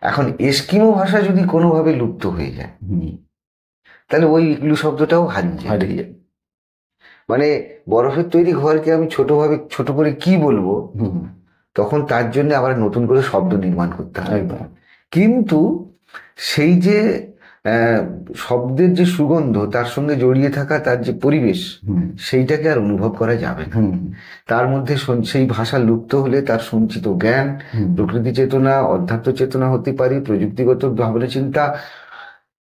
এখন এস্কিমো ভাষা যদি কোনোভাবে লুপ্ত হয়ে যায়, তাহলে ওই ইগলু শব্দটাও হারিয়ে যায়। মানে বরফের তৈরি ঘরকে আমি ছোট করে কি বলবো, তখন তার জন্য আবার নতুন করে শব্দ নির্মাণ করতে হয়। কিন্তু সেই যে শব্দের যে সুগন্ধ, তার সঙ্গে জড়িয়ে থাকা তার যে পরিবেশ, সেইটাকে আর অনুভব করা যাবে না। তার মধ্যে সেই ভাষা লুপ্ত হলে তার সঞ্চিত জ্ঞান, প্রকৃতি চেতনা, অধ্যাত্ম চেতনা হতে পারে, প্রযুক্তিগত ভাবনা চিন্তা,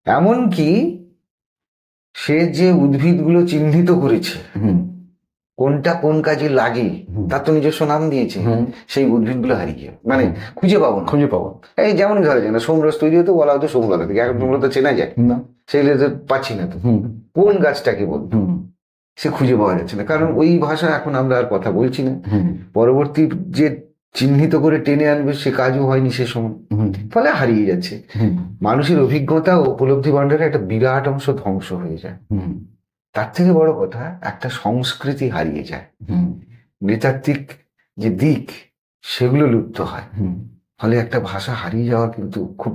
এমনকি সে যে উদ্ভিদগুলো চিহ্নিত করেছে, কোনটা কোন কাজে লাগে, তার তো নিজস্ব নাম দিয়েছে, সেই উদ্ভিদগুলো হারিয়ে যাবে, মানে খুঁজে পাবো। এই যেমন ধরা যায় না, সোমরস তৈরি হতে বলা হতো সোমলতা থেকে, এখন তোমরা তো চেনা যায় না, সেগুলো তো পাচ্ছি না, তো কোন গাছটাকে বলতো সে খুঁজে পাওয়া যাচ্ছে না, কারণ ওই ভাষা এখন আমরা আর কথা বলছি না। পরবর্তী যে চিহ্নিত করে টেনে আনবে সে কাজও হয়নি সে সময়, ফলে হারিয়ে যাচ্ছে। মানুষের অভিজ্ঞতা ও উপলব্ধি ভাণ্ডারে একটা বিরাট অংশ ধ্বংস হয়ে যায়। তার থেকে বড় কথা, একটা সংস্কৃতি হারিয়ে যায়, নৃতাত্ত্বিক যে দিক সেগুলো লুপ্ত হয়। ফলে একটা ভাষা হারিয়ে যাওয়া কিন্তু খুব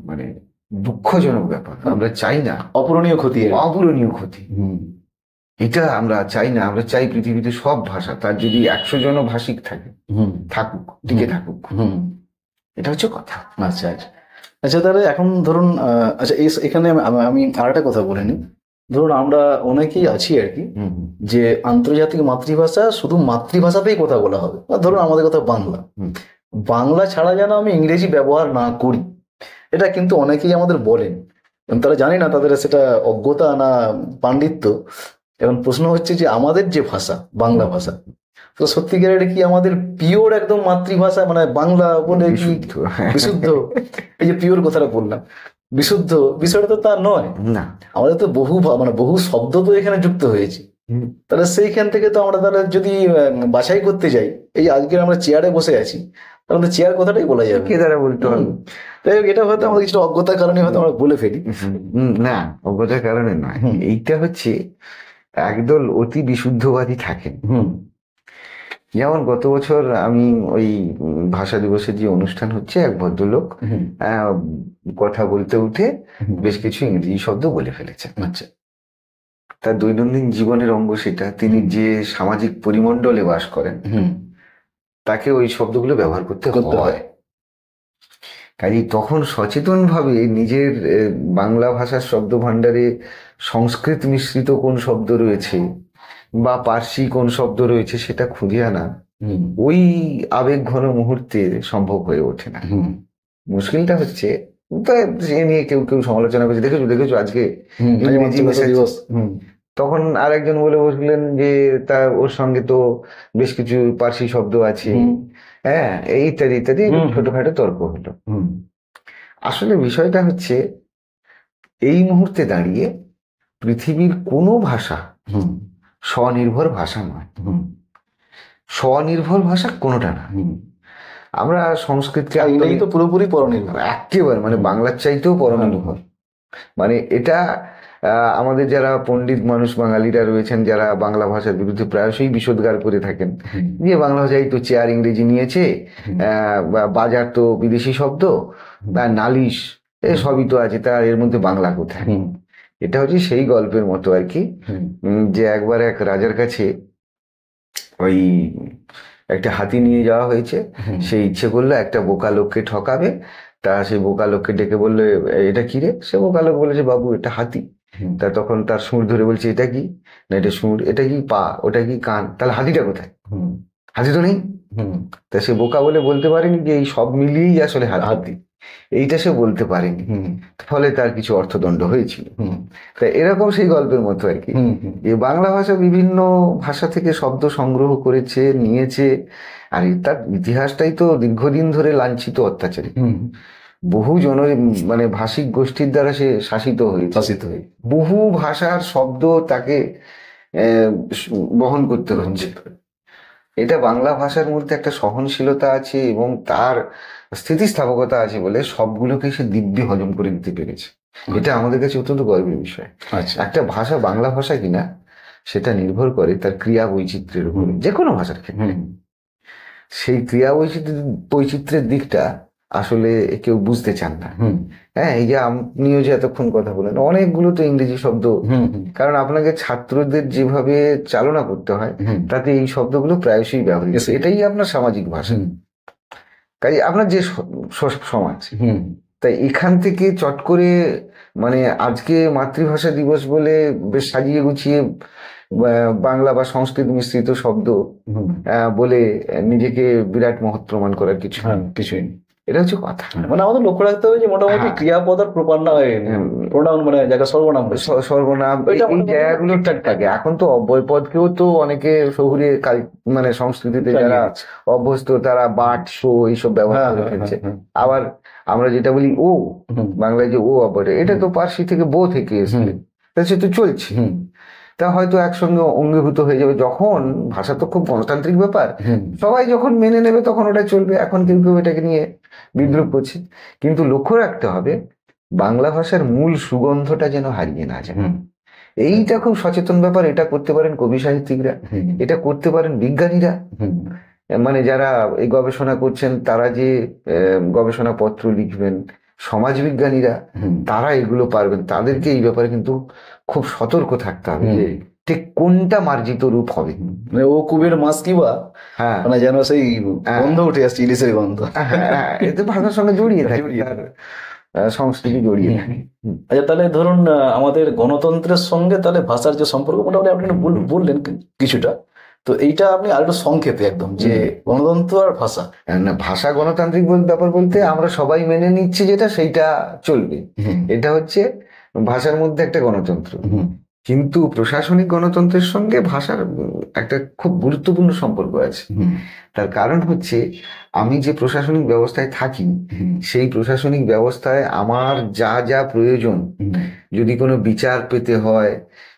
মানে দুঃখজনক ব্যাপার। আমরা চাই না, অপূরণীয় ক্ষতি। এটা আমরা চাই না। আমরা চাই পৃথিবীতে সব ভাষা, তার যদি 100 জন ভাষিক থাকুক, টিকে থাকুক। এটা হচ্ছে কথা। আচ্ছা, তাহলে এখন ধরুন, আচ্ছা এখানে আমি আর একটা কথা বলে নিই। ধরুন আমরা অনেকেই আছি আর কি, যে আন্তর্জাতিক মাতৃভাষা শুধু মাতৃভাষাতেই কথা বলা হবে, ধরুন আমাদের কথা বাংলা ছাড়া যেন আমি ইংরেজি ব্যবহার না করি, এটা কিন্তু অনেকেই আমাদের বলেন। এবং তারা জানি না তাদের সেটা অজ্ঞতা না পাণ্ডিত্য। এখন প্রশ্ন হচ্ছে যে আমাদের যে ভাষা, বাংলা ভাষা, তো সত্যিকারের কি আমাদের পিওর একদম মাতৃভাষা, মানে বাংলা বলে কি বিশুদ্ধ, হ্যাঁ। বিশুদ্ধ? এই যে পিওর কথাটা বললাম, বিশুদ্ধ বিষয়টা তো তা নয়। না, আমাদের তো মানে বহু শব্দ তো এখানে যুক্ত হয়েছে। হুম, তাহলে সেইখান থেকে তো আমরা তাহলে যদি বাছাই করতে যাই, এই আজকে আমরা চেয়ারে বসে আছি, তাহলে তো চেয়ার কথাটাই বলা যাবে। কে দ্বারা বলতে হবে? তাই হোক, এটা হয়তো আমাদের কিছু অজ্ঞতার কারণে হয়তো আমরা বলে ফেলি। না, অজ্ঞতার কারণে নয়। হুম। এইটা হচ্ছে একদল অতি বিশুদ্ধবাদী থাকেন। হুম যেমন গত বছর আমি ওই ভাষা দিবসের যে অনুষ্ঠান হচ্ছে, এক ভদ্রলোক হুম আহ, কথা বলতে উঠে হুম। বেশ কিছু ইংরেজি শব্দ বলে ফেলেছেন। আচ্ছা। তার দৈনন্দিন জীবনের অঙ্গ সেটা। তিনি যে সামাজিক পরিমণ্ডলে বাস করেন হুম। তাকে ওই শব্দগুলো ব্যবহার করতে করতে হয়। হয়। কাজেই তখন সচেতনভাবে নিজের বাংলা ভাষার শব্দ ভাণ্ডারে সংস্কৃত মিশ্রিত কোন শব্দ রয়েছে বা পার্সি কোন শব্দ রয়েছে সেটা খুঁজে আনা হুম ওই আবেগ ঘন মুহূর্তে সম্ভব হয়ে ওঠে না। হুম মুশকিলটা হচ্ছে, তা সে নিয়ে কেউ কেউ সমালোচনা করছে, দেখেছো দেখেছো আজকে হুম। এই ইংরেজি মাতৃভাষা মেশাচ্ছে। দিবস। হুম তখন আরেকজন বলে বসলেন যে তার ওর সঙ্গে তো বেশ কিছু পার্সি শব্দ আছে, হুম হ্যাঁ, এই ইত্যাদি ইত্যাদি হুম। ছোটখাটো তর্ক হলো। হুম আসলে বিষয়টা হচ্ছে, এই মুহূর্তে দাঁড়িয়ে পৃথিবীর কোনো ভাষা হুম স্বনির্ভর ভাষা নয়। হুম স্বনির্ভর ভাষা কোনোটা না। হুম। আমরা সংস্কৃতকে আর ইংরেজি তো পুরোপুরি পরনির্ভর। একেবারে মানে বাংলার চাইতেও পরনির্ভর। মানে এটা আমাদের যারা পণ্ডিত মানুষ বাঙালিরা রয়েছেন, যারা বাংলা ভাষার বিরুদ্ধে প্রায়শই বিষোদ্গার করে থাকেন যে বাংলা ভাষায় তো চেয়ার ইংরেজি নিয়েছে, বাজার তো বিদেশি শব্দ, নালিশ সবই তো আছে, তার এর মধ্যে বাংলা কোথায়? এটা হচ্ছে সেই গল্পের মতো আর কি, যে একবার এক রাজার কাছে ওই একটা হাতি নিয়ে যাওয়া হয়েছে। সে ইচ্ছে করলো একটা বোকা লোককে ঠকাবে। তা সেই বোকা লোককে ডেকে বললো, এটা কি রে? সে বোকা লোক বলেছে, বাবু এটা হাতি। তা তখন তার সুর ধরে বলছে, এটা কি? না এটা সুর। এটা কি পা? ওটা কি কান? তাহলে হাতিটা কোথায়? হাতি তো নেই। তা সে বোকা বলে বলতে পারেনি যে এই সব মিলিয়েই আসলে হাতি, এইটা সে বলতে পারেনি। ফলে তার কিছু অর্থদণ্ড হয়েছিল। তা এরকম সেই গল্পের মতো আর কি, যে বাংলা ভাষা বিভিন্ন ভাষা থেকে শব্দ সংগ্রহ করেছে, নিয়েছে। আর তার ইতিহাসটাই তো দীর্ঘদিন ধরে লাঞ্ছিত, অত্যাচারী। বহু মানে ভাষিক গোষ্ঠীর দ্বারা সে শাসিত হয়ে বহু ভাষার শব্দ তাকে বহন করতে হচ্ছে। এটা বাংলা ভাষার মধ্যে একটা সহনশীলতা আছে এবং তার স্থিতিস্থাপকতা আছে বলে সবগুলোকে সে দিব্যি হজম করে দিতে পেরেছে। এটা আমাদের কাছে অত্যন্ত গর্বের বিষয়। একটা ভাষা বাংলা ভাষা কিনা সেটা নির্ভর করে তার ক্রিয়া বৈচিত্র্যের উপর, যে কোনো ভাষার ক্ষেত্রে। সেই ক্রিয়া বৈচিত্র্যের দিকটা আসলে কেউ বুঝতে চান না। হ্যাঁ, এই যে আপনিও যে এতক্ষণ কথা বলেন, অনেকগুলো তো ইংরেজি শব্দ, কারণ আপনাকে ছাত্রদের যেভাবে চালনা করতে হয় তাতে এই শব্দগুলো প্রায়শই ব্যবহৃত। এটাই আপনার সামাজিক ভাষা, কাজে আপনার যে সমাজ। তাই এখান থেকে চট করে মানে আজকে মাতৃভাষা দিবস বলে বেশ সাজিয়ে গুছিয়ে বাংলা বা সংস্কৃত মিশ্রিত শব্দ বলে নিজেকে বিরাট মহৎ প্রমাণ করার কিছুই নেই। এটা হচ্ছে কথা। মানে আমাদের লক্ষ্য রাখতে হবে যে মোটামুটি ক্রিয়াপদ আর প্রোনাউন, মানে যাকে সর্বনাম এই জায়গাগুলো ঠিক থাকে। এখন তো অব্যয়পদকেও তো অনেকে শহুরে মানে সংস্কৃতিতে যারা অভ্যস্ত তারা বাট, শো এইসব ব্যবহার করে ফেলছে। আবার আমরা যেটা বলি ও, বাংলায় যে ও অব্যয়, এটা তো পার্সি থেকে বো থেকে এসেছে, সে তো চলছে। তা হয়তো একসঙ্গে অঙ্গীভূত হয়ে যাবে। যখন ভাষা তো খুব গণতান্ত্রিক ব্যাপার, সবাই যখন মেনে নেবে তখন ওটা চলবে। এখন কেউ কেউ এটাকে নিয়ে বিদ্রুপ করছে। কিন্তু লক্ষ্য রাখতে হবে বাংলা ভাষার মূল সুগন্ধটা যেন হারিয়ে না যায়। এইটা খুব সচেতন ব্যাপার। এটা করতে পারেন কবি সাহিত্যিকরা, এটা করতে পারেন বিজ্ঞানীরা, মানে যারা এই গবেষণা করছেন তারা যে গবেষণা পত্র লিখবেন, সমাজবিজ্ঞানীরা তারা এগুলো পারবেন। তাদেরকে এই ব্যাপারে কিন্তু খুব সতর্ক থাকতে হবে যে ঠিক কোনটা মার্জিত রূপ হবে। মানে ও কুবের মাছ কিবা, হ্যাঁ, মানে যেন সেই গন্ধ উঠে আসছে, ইলিশের গন্ধ। এতে ভাষার সঙ্গে জড়িয়ে থাকে, সংস্কৃতি জড়িয়ে থাকে। আচ্ছা, তাহলে ধরুন আমাদের গণতন্ত্রের সঙ্গে তাহলে ভাষার যে সম্পর্ক, মোটামুটি আপনি বললেন কিছুটা। তো এইটা আপনি আরেকটু সংক্ষেপে একদম, যে গণতন্ত্র আর ভাষা। না, ভাষা গণতান্ত্রিক ব্যাপার বলতে আমরা সবাই মেনে নিচ্ছি যেটা সেইটা চলবে। এটা হচ্ছে ভাষার মধ্যে একটা গণতন্ত্র, হুম, কিন্তু প্রশাসনিক গণতন্ত্রের সঙ্গে ভাষার একটা খুব গুরুত্বপূর্ণ সম্পর্ক আছে। হুম, তার কারণ হচ্ছে, আমি যে প্রশাসনিক ব্যবস্থায় থাকি, হুম, সেই প্রশাসনিক ব্যবস্থায় আমার যা যা প্রয়োজন, হুম, যদি কোনো বিচার পেতে হয়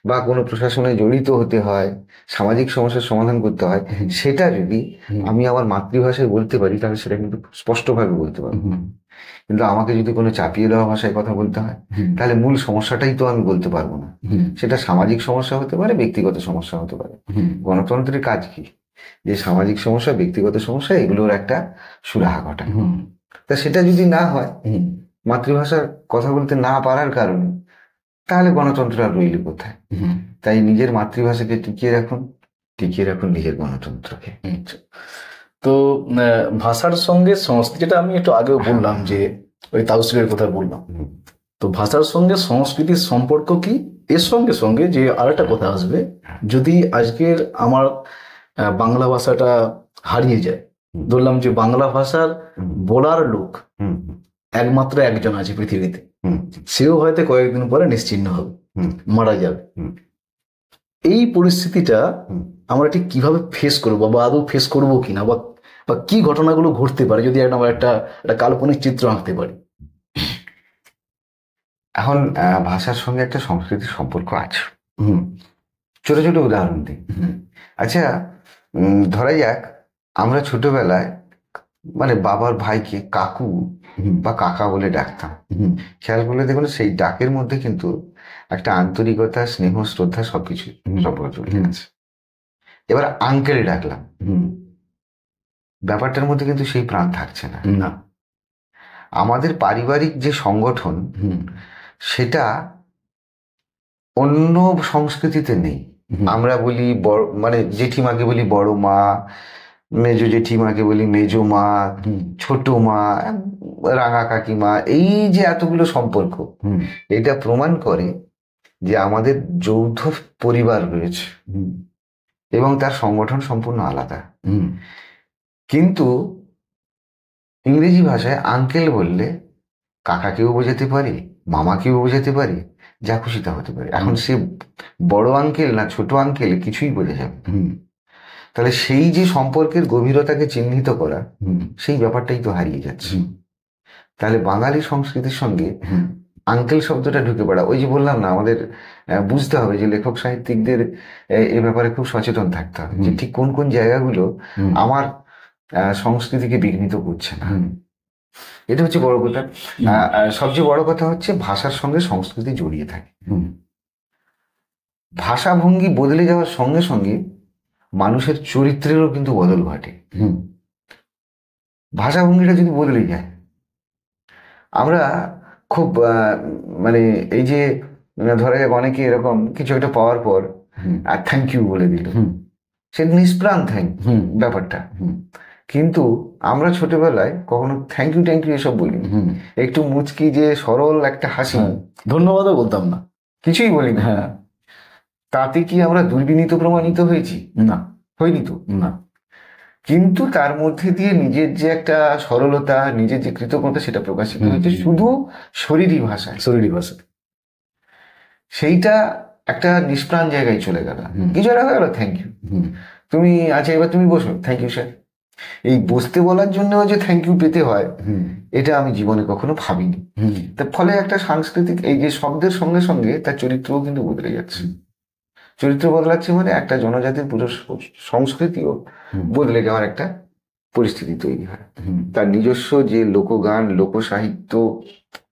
বা কোনো প্রশাসনে জড়িত হতে হয়, সামাজিক সমস্যার সমাধান করতে হয়, হুম, সেটা যদি হুম, আমি আমার মাতৃভাষায় বলতে পারি, তাহলে সেটা কিন্তু স্পষ্টভাবে বলতে পারবো। হুম, কিন্তু আমাকে যদি কোনো চাপিয়ে দেওয়া ভাষায় কথা বলতে হয়, হুম, তাহলে মূল সমস্যাটাই তো আমি বলতে পারবো না। হুম, সেটা সামাজিক সমস্যা হতে পারে, ব্যক্তিগত সমস্যা হতে পারে। হুম, গণতন্ত্রের কাজ কি? যে সামাজিক সমস্যা, ব্যক্তিগত সমস্যা, এগুলোর একটা সুরাহা ঘটানো। হুম, তা সেটা যদি না হয়, হুম, মাতৃভাষার কথা বলতে না পারার কারণে, তাহলে গণতন্ত্র আর রইল কোথায়? হুম, তাই নিজের মাতৃভাষাকে টিকিয়ে রাখুন নিজের গণতন্ত্রকে। আচ্ছা। তো ভাষার সঙ্গে সংস্কৃতি, যেটা আমি একটু আগেও বললাম যে ওই তাউসিলের কথা বললাম, হুম, তো ভাষার সঙ্গে সংস্কৃতির সম্পর্ক কি? এর সঙ্গে সঙ্গে যে আরেকটা কথা আসবে, যদি আজকের আমার বাংলা ভাষাটা হারিয়ে যায়, হুম, ধরলাম যে বাংলা ভাষার হুম, বলার লোক হুম, একমাত্র একজন আছে পৃথিবীতে, হুম, সেও হয়তো কয়েকদিন পরে নিশ্চিহ্ন হবে, হুম, মারা যাবে। হুম, এই পরিস্থিতিটা হুম। আমরা ঠিক কিভাবে ফেস করবো, বা আদৌ ফেস করবো কিনা, বা বা কি ঘটনাগুলো ঘটতে পারে, যদি আমরা একটা একটা কাল্পনিক চিত্র আঁকতে পারি। এখন ভাষার সঙ্গে একটা সংস্কৃতির সম্পর্ক আছে। হুম, ছোট ছোট উদাহরণ দিই। হুম, আচ্ছা, ধরা যাক আমরা ছোটবেলায় মানে বাবার ভাইকে কাকু হুম, বা কাকা বলে ডাকতাম। হুম, খেয়াল করলে দেখুন, সেই ডাকের মধ্যে কিন্তু একটা আন্তরিকতা, স্নেহ, শ্রদ্ধা সবকিছু হুম, সম্পর্ক জড়িয়ে হুম, আছে। এবার আঙ্কেল ডাকলাম, হুম, ব্যাপারটার মধ্যে কিন্তু সেই প্রাণ থাকছে না। না, আমাদের পারিবারিক যে সংগঠন, হুম, সেটা অন্য সংস্কৃতিতে নেই। হুম, আমরা বলি বড়, মানে জেঠিমাকে বলি বড় মা, মেজো জেঠিমাকে বলি মেজো মা, হুম, ছোট মা, রাঙা কাকিমা, এই যে এতগুলো সম্পর্ক, হুম, এটা প্রমাণ করে যে আমাদের যৌথ পরিবার রয়েছে হুম, এবং তার সংগঠন সম্পূর্ণ আলাদা। হুম, কিন্তু ইংরেজি ভাষায় আঙ্কেল বললে কাকাকেও বোঝাতে পারি, মামাকেও বোঝাতে পারি, যা খুশি তা হতে পারে। এখন সে বড় আঙ্কেল না ছোট আঙ্কেল, কিছুই বোঝা যাবে না। হুম, তাহলে সেই যে সম্পর্কের গভীরতাকে চিহ্নিত করা, হুম, সেই ব্যাপারটাই তো হারিয়ে যাচ্ছে। হুম, তাহলে বাঙালি সংস্কৃতির সঙ্গে হুম, আঙ্কেল শব্দটা ঢুকে পড়া, ওই যে বললাম না, আমাদের বুঝতে হবে যে লেখক সাহিত্যিকদের এ ব্যাপারে খুব সচেতন থাকতে হবে, যে ঠিক কোন কোন জায়গাগুলো হুম, আমার সংস্কৃতিকে বিঘ্নিত করছে না। হুম, এটা হচ্ছে বড় কথা। হুম, সবচেয়ে বড় কথা হচ্ছে ভাষার সঙ্গে সংস্কৃতি জড়িয়ে থাকে। হুম, ভাষাভঙ্গি বদলে যাওয়ার সঙ্গে সঙ্গে মানুষের চরিত্রেরও কিন্তু বদল ঘটে। হুম, ভাষাভঙ্গিটা যদি বদলে যায়, আমরা খুব মানে এই যে ধরা যাক অনেকে এরকম কিছু একটা পাওয়ার পর হুম, থ্যাংক ইউ বলে দিল, হুম, সে নিষ্প্রাণ থ্যাংক হুম, ব্যাপারটা। হুম, কিন্তু আমরা ছোটবেলায় কখনো থ্যাংক ইউ এসব বলিনি। হুম, একটু মুচকি যে সরল একটা হাসি, হ্যাঁ, ধন্যবাদও বলতাম না। কিছুই বলিনি। হ্যাঁ, তাতে কি আমরা দুর্বিনীত প্রমাণিত হয়েছি? না, হয়নি তো। না, কিন্তু তার মধ্যে দিয়ে নিজের যে একটা সরলতা, নিজের যে কৃতজ্ঞতা, সেটা প্রকাশিত হুম, হয়েছে শুধু শরীরী ভাষায়। শরীরী ভাষা। সেইটা একটা নিষ্প্রাণ জায়গায় চলে গেল। হুম, কিছু একটা হয়ে গেল, থ্যাংক ইউ, হুম, তুমি আচ্ছা এবার তুমি বসো, থ্যাংক ইউ স্যার। এই বসতে বলার জন্য যে থ্যাংক ইউ পেতে হয়, হুম, এটা আমি জীবনে কখনো ভাবিনি। হুম, তার ফলে একটা সাংস্কৃতিক এই যে শব্দের সঙ্গে সঙ্গে তার চরিত্রও কিন্তু বদলে যাচ্ছে। চরিত্র বদলাচ্ছে মানে একটা জনজাতির পুরো সংস্কৃতিও হুম, বদলে যাওয়ার একটা পরিস্থিতি তৈরি হয়। হুম, তার নিজস্ব যে লোকগান, লোকসাহিত্য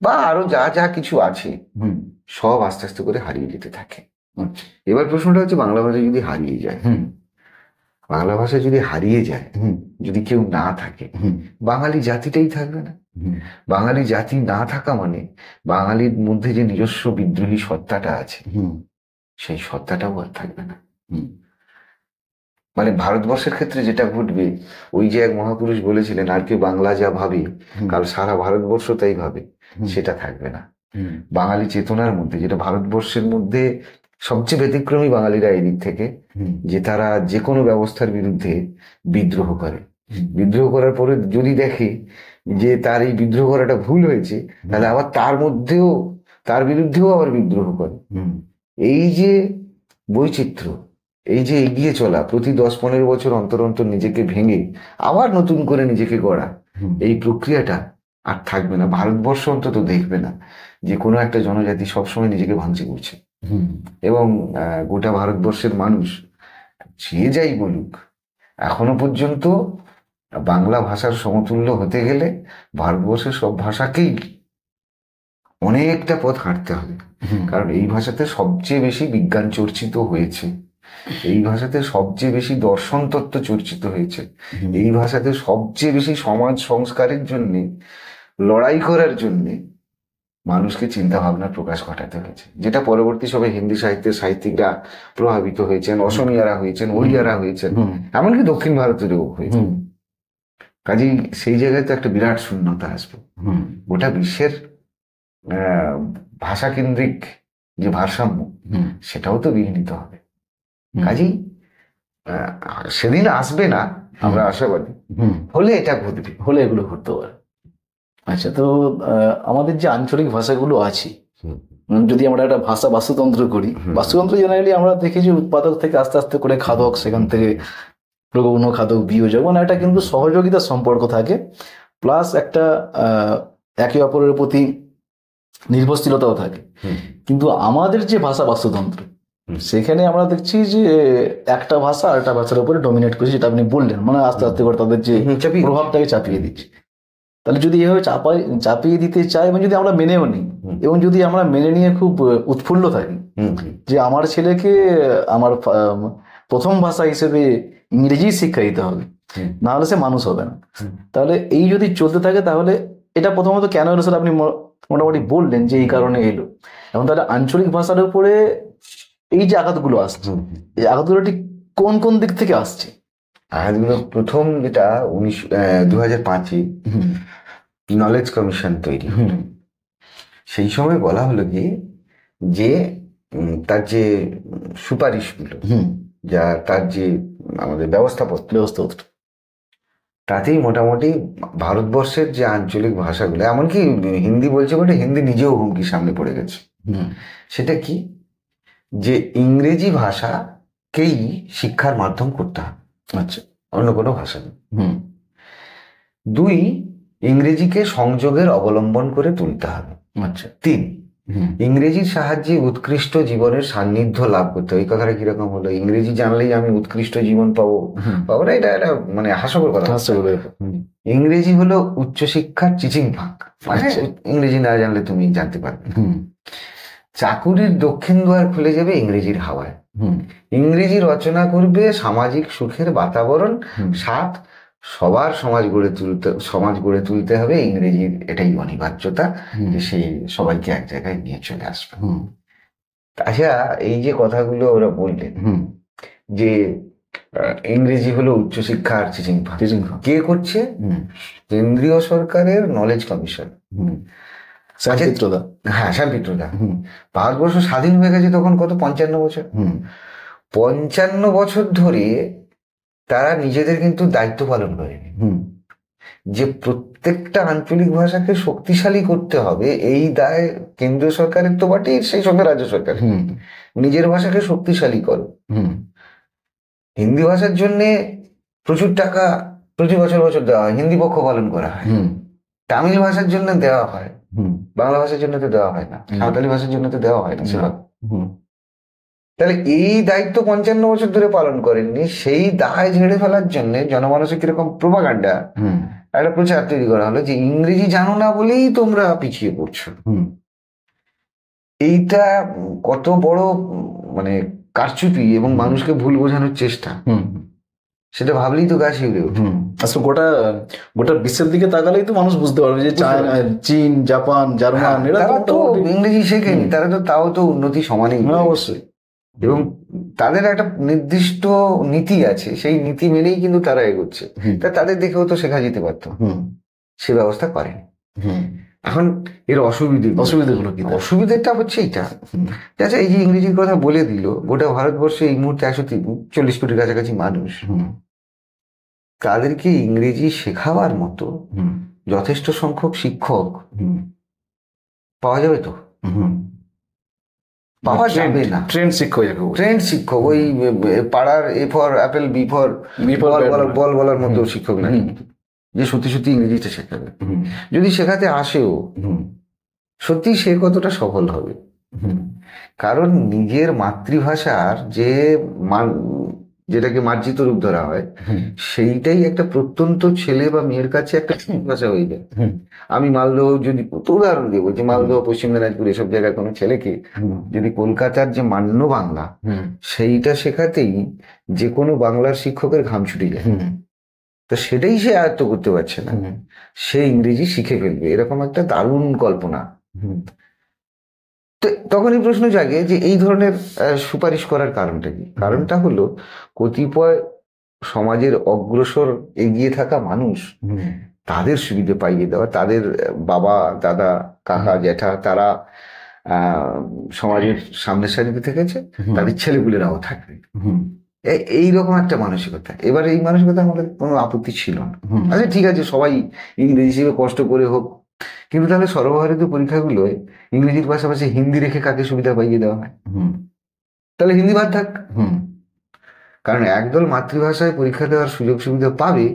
বা আরো যা যা কিছু আছে, হুম, সব আস্তে আস্তে করে হারিয়ে যেতে থাকে। আচ্ছা, এবার প্রশ্নটা হচ্ছে, বাংলা ভাষা যদি হারিয়ে যায়, হুম, বাংলা ভাষা যদি হারিয়ে যায়, হুম, যদি কেউ না থাকে, হুম, বাঙালি জাতিটাই থাকবে না। হুম, বাঙালি জাতি না থাকা মানে বাঙালির মধ্যে যে নিজস্ব বিদ্রোহী সত্তাটা আছে, হুম, সেই সত্তাটাও আর থাকবে না। হুম, মানে ভারতবর্ষের ক্ষেত্রে যেটা ঘটবে, ওই যে এক মহাপুরুষ বলেছিলেন, আর কেউ বাংলা যা ভাবে হুম, কাল সারা ভারতবর্ষ তাই ভাবে, হুম, সেটা থাকবে না। হুম, বাঙালি চেতনার মধ্যে, যেটা ভারতবর্ষের মধ্যে সবচেয়ে ব্যতিক্রমী বাঙালিরা এই দিক থেকে, হুম, যে তারা যে কোনো ব্যবস্থার বিরুদ্ধে বিদ্রোহ করে। হুম, বিদ্রোহ করার পরে যদি দেখে যে তার এই বিদ্রোহ করাটা ভুল হয়েছে, তাহলে আবার তার মধ্যেও তার বিরুদ্ধেও আবার বিদ্রোহ করে। এই যে বৈচিত্র্য, এই যে এগিয়ে চলা, প্রতি 10-15 বছর অন্তর অন্তর নিজেকে ভেঙে আবার নতুন করে নিজেকে গড়া, এই প্রক্রিয়াটা আর থাকবে না। ভারতবর্ষ অন্তত দেখবে না যে কোনো একটা জনজাতি সবসময় নিজেকে ভাঙচি করছে। এবং গোটা ভারতবর্ষের মানুষ যে যাই বলুক, এখনো পর্যন্ত বাংলা ভাষার সমতুল্য হতে গেলে ভারতবর্ষের সব ভাষাকেই অনেকটা পথ হাঁটতে হবে। কারণ এই ভাষাতে সবচেয়ে বেশি বিজ্ঞান চর্চিত হয়েছে, এই ভাষাতে সবচেয়ে বেশি দর্শন তত্ত্ব চর্চিত হয়েছে, এই ভাষাতে সবচেয়ে বেশি সমাজ সংস্কারের জন্য, লড়াই করার জন্য মানুষকে চিন্তা ভাবনার প্রকাশ ঘটাতে হয়েছে, যেটা পরবর্তী সময় হিন্দি সাহিত্যের সাহিত্যিকরা প্রভাবিত হয়েছেন, অসমিয়ারা হয়েছেন, ওড়িয়ারা হয়েছেন, এমনকি দক্ষিণ ভারতেরও হয়েছে। কাজেই সেই জায়গায় তো একটা বিরাট শূন্যতা আসবে। গোটা বিশ্বের ভাষা কেন্দ্রিক যে ভারসাম্য, সেটাও তো বিঘ্নিত হবে। কাজেই সেদিন আসবে না, আমরা আশাবাদী। হলে এটা ঘটবে, হলে এগুলো ঘটতে পারে। আচ্ছা, তো আমাদের যে আঞ্চলিক ভাষাগুলো আছে, যদি আমরা একটা ভাষা বাস্তুতন্ত্র করি, বাস্তুতন্ত্র জেনারেলি আমরা দেখেছি উৎপাদক থেকে আস্তে আস্তে করে খাদক, সেখান থেকে প্রগৌণ খাদক, বিয়োজক, মানে একটা কিন্তু সহযোগিতার সম্পর্ক থাকে, প্লাস একটা একে অপরের প্রতি নির্ভরশীলতাও থাকে। কিন্তু আমাদের যে ভাষা বাস্তুতন্ত্র, সেখানে আমরা দেখছি যে একটা ভাষা আর একটা ভাষার উপরে ডমিনেট করছে, যেটা আপনি বললেন, মানে আস্তে আস্তে করে তাদের যে প্রভাবটাকে চাপিয়ে দিচ্ছে। তাহলে যদি এভাবে চাপিয়ে দিতে চাই, এবং যদি আমরা মেনেও নিই, এবং যদি আমরা মেনে নিয়ে খুব উৎফুল্ল থাকি যে আমার ছেলেকে আমার প্রথম ভাষা হিসেবে ইংরেজি শিক্ষা দিতে হবে, না হলে সে মানুষ হবে না, তাহলে এই যদি চলতে থাকে, তাহলে এটা প্রথমত কেন এলো স্যার আপনি মোটামুটি বললেন যে এই কারণে এলো। এবং তাহলে আঞ্চলিক ভাষার উপরে এই যে আঘাতগুলো আসছে, এই আঘাতগুলো ঠিক কোন কোন দিক থেকে আসছে? আঘাতগুলো প্রথম যেটা 2005-এ নলেজ কমিশন তৈরি, সেই সময় বলা হলো কি যে তার যে সুপারিশগুলো, যা তার যে আমাদের ব্যবস্থাপত্র, তাতেই মোটামুটি ভারতবর্ষের যে আঞ্চলিক ভাষাগুলো, এমনকি হিন্দি বলছে বলে হিন্দি নিজেও হুমকির সামনে পড়ে গেছে। সেটা কি, যে ইংরেজি ভাষাকেই শিক্ষার মাধ্যম করতে হবে, আচ্ছা, অন্য কোনো ভাষা নেই। 2, ইংরেজিকে সংযোগের অবলম্বন করে তুলতে হবে। আচ্ছা। 3, ইংরেজির সাহায্যে উৎকৃষ্ট জীবনের সান্নিধ্য লাভ করতে হবে। এই কথাটা কিরকম হলো? ইংরেজি জানলেই আমি উৎকৃষ্ট জীবন পাবো না, এটা মানে হাস্যকর কথা। ইংরেজি হলো উচ্চশিক্ষার চিচিং ফাঁক, মানে ইংরেজি না জানলে তুমি জানতে পারবে। চাকুরির দক্ষিণ দুয়ার খুলে যাবে ইংরেজির হাওয়ায়। ইংরেজি রচনা করবে সামাজিক সুখের বাতাবরণ। 7, সবার সমাজ গড়ে তুলতে হবে ইংরেজির, এটাই অনিবার্যতা, যে সেই সবাইকে এক জায়গায় নিয়ে চলে আসবে। আচ্ছা, এই যে কথাগুলো ওরা বললেন যে ইংরেজি হলো উচ্চশিক্ষার চিচিং ফাঁক, কে করছে? কেন্দ্রীয় সরকারের নলেজ কমিশন। হ্যাঁ, শ্যামপিত্রদা। ভারতবর্ষ স্বাধীন হয়ে গেছে তখন কত, 55 বছর। 55 বছর ধরে তারা নিজেদের কিন্তু দায়িত্ব পালন করেনি, যে প্রত্যেকটা আঞ্চলিক ভাষাকে শক্তিশালী করতে হবে। এই দায় কেন্দ্রীয় সরকারের তো বটেই, সেই সঙ্গে রাজ্য সরকার। নিজের ভাষাকে শক্তিশালী করো। হিন্দি ভাষার জন্য প্রচুর টাকা প্রতি বছর দেওয়া হয়, হিন্দি পক্ষ পালন করা হয়। তামিল ভাষার জন্য দেওয়া হয়, বাংলা ভাষার জন্য তো দেওয়া হয় না, সাঁওতালি ভাষার জন্য তো দেওয়া হয় না সেভাবে। তাহলে এই দায়িত্ব 55 বছর ধরে পালন করেননি। সেই দায় ঝেড়ে ফেলার জন্য জনমানসে কিরকম প্রোপাগান্ডা, একটা প্রচার তৈরি করা হলো যে ইংরেজি জানো না বলেই তোমরা পিছিয়ে পড়ছো। এইটা কত বড় মানে কারচুপি এবং মানুষকে ভুল বোঝানোর চেষ্টা, সেটা ভাবলেই তো গা শিউরে ওঠে। আসলে গোটা বিশ্বের দিকে তাকালেই তো মানুষ বুঝতে পারবে যে চীন, জাপান, জার্মান, তারা তো ইংরেজি শেখেনি, তারা তো তাও তো উন্নতি সমানেই। অবশ্যই। এবং তাদের একটা নির্দিষ্ট নীতি আছে, সেই নীতি মেনেই কিন্তু তারা এগোচ্ছে। তা তাদের দেখেও তো শেখা যেতে পারতো, সে ব্যবস্থা করেনি। এখন এর অসুবিধাগুলো কি? অসুবিধাটা হচ্ছে এইটা, আচ্ছা, এই যে ইংরেজির কথা বলে দিল, গোটা ভারতবর্ষে এই মুহূর্তে 140 কোটির কাছাকাছি মানুষ, তাদেরকে ইংরেজি শেখাবার মতো যথেষ্ট সংখ্যক শিক্ষক পাওয়া যাবে তো? পাওয়া যাবে না। ট্রেন্ড শিক্ষক যাকে বলে। ট্রেন্ড শিক্ষক, ওই পাড়ার A for apple, B for ball বলার মতো শিক্ষক না, যে সত্যি সত্যি ইংরেজিটা শেখাবে। যদি শেখাতে আসেও, সত্যি সে কতটা সফল হবে? কারণ নিজের মাতৃভাষার যে যেটাকে মার্জিত রূপ ধরা হয়, সেইটাই একটা প্রত্যন্ত ছেলে বা মেয়ের কাছে একটা ভাষা হয়ে যায়। আমি মালদহ, যদি উদাহরণ দিয়ে বলছি, মালদহ, পশ্চিম দিনাজপুর এসব জায়গায় কোনো ছেলেকে যদি কলকাতার যে মান্য বাংলা সেইটা শেখাতেই যে কোনো বাংলার শিক্ষকের ঘাম ছুটে যায়, তো সেটাই সে আয়ত্ত করতে পারছে না, সে ইংরেজি শিখে ফেলবে, এরকম একটা দারুণ কল্পনা। তো তখনই প্রশ্ন জাগে যে এই ধরনের সুপারিশ করার কারণটা কি? কারণটা হলো কতিপয় সমাজের অগ্রসর এগিয়ে থাকা মানুষ, তাদের সুবিধে পাইয়ে দেওয়া, তাদের বাবা দাদা কাকা জ্যাঠা তারা সমাজের সামনের সারিতে থেকেছে, তাদের ছেলেগুলেরাও থাকবে, এইরকম একটা মানসিকতা। এবার এই মানসিকতা আমাদের কোনো আপত্তি ছিল না। আচ্ছা ঠিক আছে, সবাই ইংরেজি হিসেবে কষ্ট করে হোক, কিন্তু তাহলে সর্বভারতীয় পরীক্ষাগুলোয় ইংরেজির পাশাপাশি হিন্দি রেখে কাকে সুবিধা পাইয়ে দেওয়া হয়? তাহলে হিন্দি বাদ থাক। কারণ একদল মাতৃভাষায় পরীক্ষা দেওয়ার সুযোগ সুবিধা পাবে,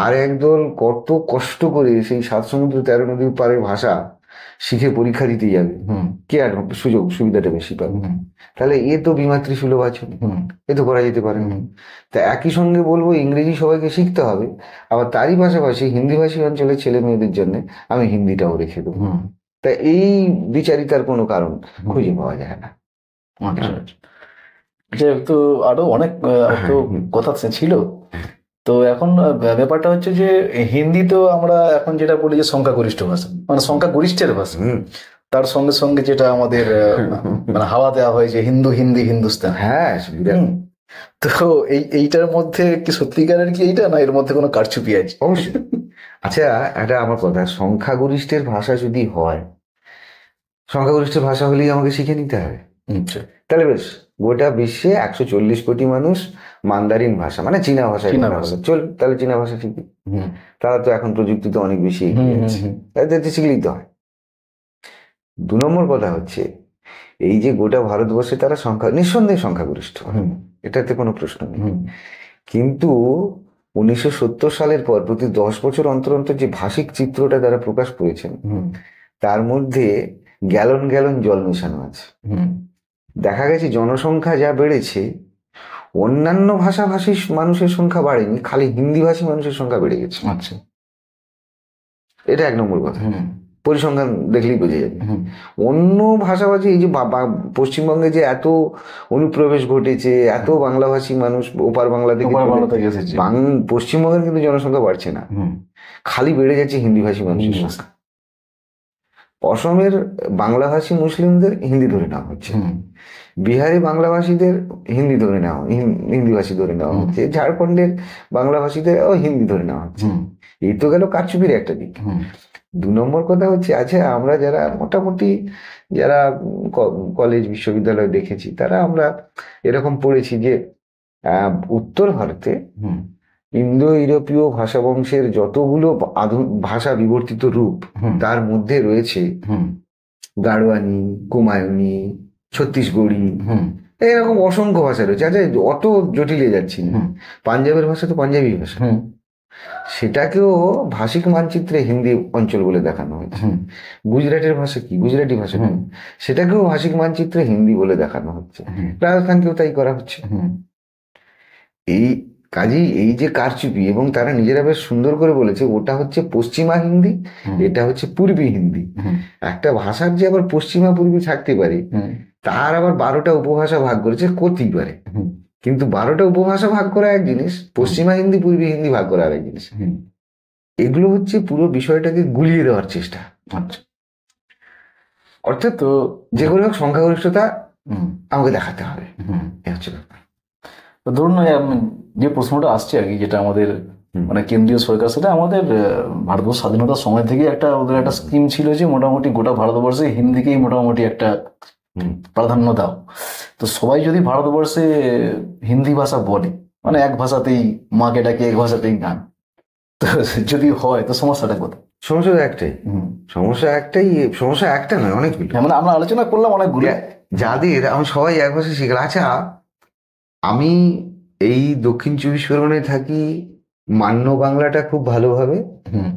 আর একদল কত কষ্ট করে সেই 7 সমুদ্র 13 নদীর পারের ভাষা শিখে পরীক্ষা দিতে যাবে, কে আর সুযোগ সুবিধাটা বেশি পাবে? তাহলে এ তো বিমাতৃ সুলভ আচরণ, এ তো করা যেতে পারে না। তা একই সঙ্গে বলবো ইংরেজি সবাইকে শিখতে হবে, আবার তারই পাশাপাশি হিন্দিভাষী অঞ্চলের ছেলে মেয়েদের জন্য আমি হিন্দিটাও রেখে দেবো। তা এই বিচারিতার কোনো কারণ খুঁজে পাওয়া যায় না। তো আরো অনেক তো কথা ছিল। তো এখন ব্যাপারটা হচ্ছে যে হিন্দি তো আমরা এখন যেটা বলি যে সংখ্যাগরিষ্ঠ ভাষা, মানে সংখ্যাগরিষ্ঠের ভাষা, তার সঙ্গে সঙ্গে যেটা আমাদের মানে হাওয়া দেওয়া হয় যে হিন্দি হিন্দুস্তান। হ্যাঁ, তো এইটার মধ্যে কি সত্যিকারের কি এইটা, না এর মধ্যে কোনো কারচুপি আছে? অবশ্যই। আচ্ছা, এটা আমার কথা, সংখ্যাগরিষ্ঠের ভাষা যদি হয়, সংখ্যাগরিষ্ঠের ভাষা হলেই আমাকে শিখে নিতে হবে। তাহলে বেশ, গোটা বিশ্বে 140 কোটি মানুষ মান্দারিন ভাষা মানে চীনা ভাষা চল, তাহলে চীনা ভাষা শিখি। তারা তো এখন প্রযুক্তিতে অনেক বেশি এগিয়ে আছে, তাদের শিখলেই তো হয়। 2 নম্বর কথা হচ্ছে, এই যে গোটা ভারতবর্ষে তারা নিঃসন্দেহে সংখ্যাগরিষ্ঠ, এটাতে কোনো প্রশ্ন নেই। কিন্তু 1970 সালের পর প্রতি 10 বছর অন্তর অন্তর যে ভাষিক চিত্রটা তারা প্রকাশ করেছেন, তার মধ্যে গ্যালন গ্যালন জল মেশানো আছে। দেখা গেছে জনসংখ্যা যা বেড়েছে, অন্যান্য ভাষাভাষী মানুষের সংখ্যা বাড়েনি, খালি হিন্দি ভাষী মানুষের সংখ্যা বেড়ে গেছে। আচ্ছা, এটা 1 নম্বর কথা, পরিসংখ্যান দেখলেই বোঝা যাবে। অন্য ভাষাভাষী, এই যে পশ্চিমবঙ্গে যে এত অনুপ্রবেশ ঘটেছে, এত বাংলাভাষী মানুষ ওপার বাংলা থেকে পশ্চিমবঙ্গের কিন্তু জনসংখ্যা বাড়ছে না, খালি বেড়ে যাচ্ছে হিন্দিভাষী মানুষের সংখ্যা। অসমের বাংলাভাষী মুসলিমদের হিন্দি ধরে নেওয়া হচ্ছে, বিহারে বাংলাভাষীদের হিন্দি ধরে নেওয়া, হিন্দিভাষী ধরে নেওয়া হচ্ছে, ঝাড়খণ্ডের বাংলাভাষীদের হিন্দি ধরে নেওয়া হচ্ছে। এই তো গেল কারচুপির একটা দিক। 2 নম্বর কথা হচ্ছে, আচ্ছা আমরা যারা মোটামুটি যারা কলেজ বিশ্ববিদ্যালয় দেখেছি, তারা আমরা এরকম পড়েছি যে উত্তর ভারতে ইন্দো ইউরোপীয় ভাষা বংশের যতগুলো ভাষা বিবর্তিত রূপ, তার মধ্যে রয়েছে গাড়োয়ানি, কুমায়ুনি, ছত্তিশগড়ি, এরকম অসংখ্য ভাষা রয়েছে। আচ্ছা, অত জটিলে যাচ্ছি না, পাঞ্জাবের ভাষা তো পাঞ্জাবি ভাষা, সেটাকেও ভাষিক মানচিত্রে হিন্দি অঞ্চল বলে দেখানো হয়েছে। গুজরাটের ভাষা কি, গুজরাটি ভাষা কি, সেটাকেও ভাষিক মানচিত্রে হিন্দি বলে দেখানো হচ্ছে। রাজস্থানকেও তাই করা হচ্ছে। এই কাজেই এই যে কারচুপি, এবং তারা নিজেরা বেশ সুন্দর করে বলেছে ওটা হচ্ছে পশ্চিমা হিন্দি, এটা হচ্ছে পূর্বী হিন্দি। একটা ভাষার যে আবার পশ্চিমা পূর্বী থাকতে পারে, তার আবার 12টা উপভাষা ভাগ করেছে, করতেই পারে, কিন্তু 12টা উপভাষা ভাগ করা এক জিনিস, পশ্চিমা হিন্দি পূর্বী হিন্দি ভাগ করা আরেক জিনিস। এগুলো হচ্ছে পুরো বিষয়টাকে গুলিয়ে দেওয়ার চেষ্টা। অর্থাৎ তো যে কোনো সংখ্যাগরিষ্ঠতা আমাকে দেখাতে হবে, এ হচ্ছে ব্যাপার। ধরুন যে প্রশ্নটা আসছে আর কি, যেটা আমাদের মানে কেন্দ্রীয় সরকার, সেটা আমাদের ভারতবর্ষ স্বাধীনতার সময় থেকে ওদের একটা স্কিম ছিল যে মোটামুটি গোটা ভারতবর্ষে হিন্দিকেই মোটামুটি একটা প্রাধান্য দাও। তো সবাই যদি ভারতবর্ষে হিন্দি ভাষা বলে, মানে এক ভাষাতেই মাকে ডাকে, এক ভাষাতেই গান, তো যদি হয় তো সমস্যাটা কোথায়? সমস্যা তো একটাই, সমস্যা একটা নয়, অনেকগুলো। মানে আমরা আলোচনা করলাম অনেকগুলো। যাদের আমি সবাই এক ভাষা শিখলাম। আচ্ছা, আমি এই দক্ষিণ 24 পরগনায় থাকি, মান্য বাংলাটা খুব ভালোভাবে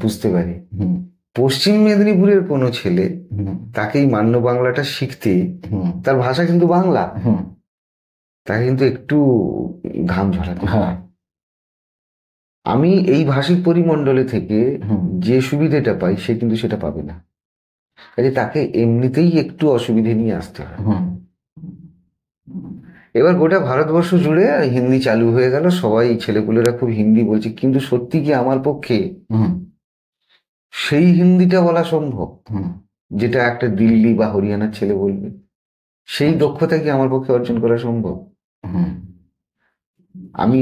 বুঝতে পারি। পশ্চিম মেদিনীপুরের কোনো ছেলে তাকে এই মান্য বাংলাটা শিখতে, তার ভাষা কিন্তু বাংলা, তাকে কিন্তু একটু ঘাম ঝরাতে হয়। আমি এই ভাষিক পরিমণ্ডলে থেকে যে সুবিধাটা পাই, সে কিন্তু সেটা পাবে না। কাজে তাকে এমনিতেই একটু অসুবিধে নিয়ে আসতে হয়। এবার গোটা ভারতবর্ষ জুড়ে হিন্দি চালু হয়ে গেল, সবাই ছেলেপুলেরা খুব হিন্দি বলছে, কিন্তু সত্যি কি আমার পক্ষে সেই হিন্দিটা বলা সম্ভব যেটা একটা দিল্লি বা হরিয়ানার ছেলে বলবে? সেই দক্ষতা কি আমার পক্ষে অর্জন করা সম্ভব? আমি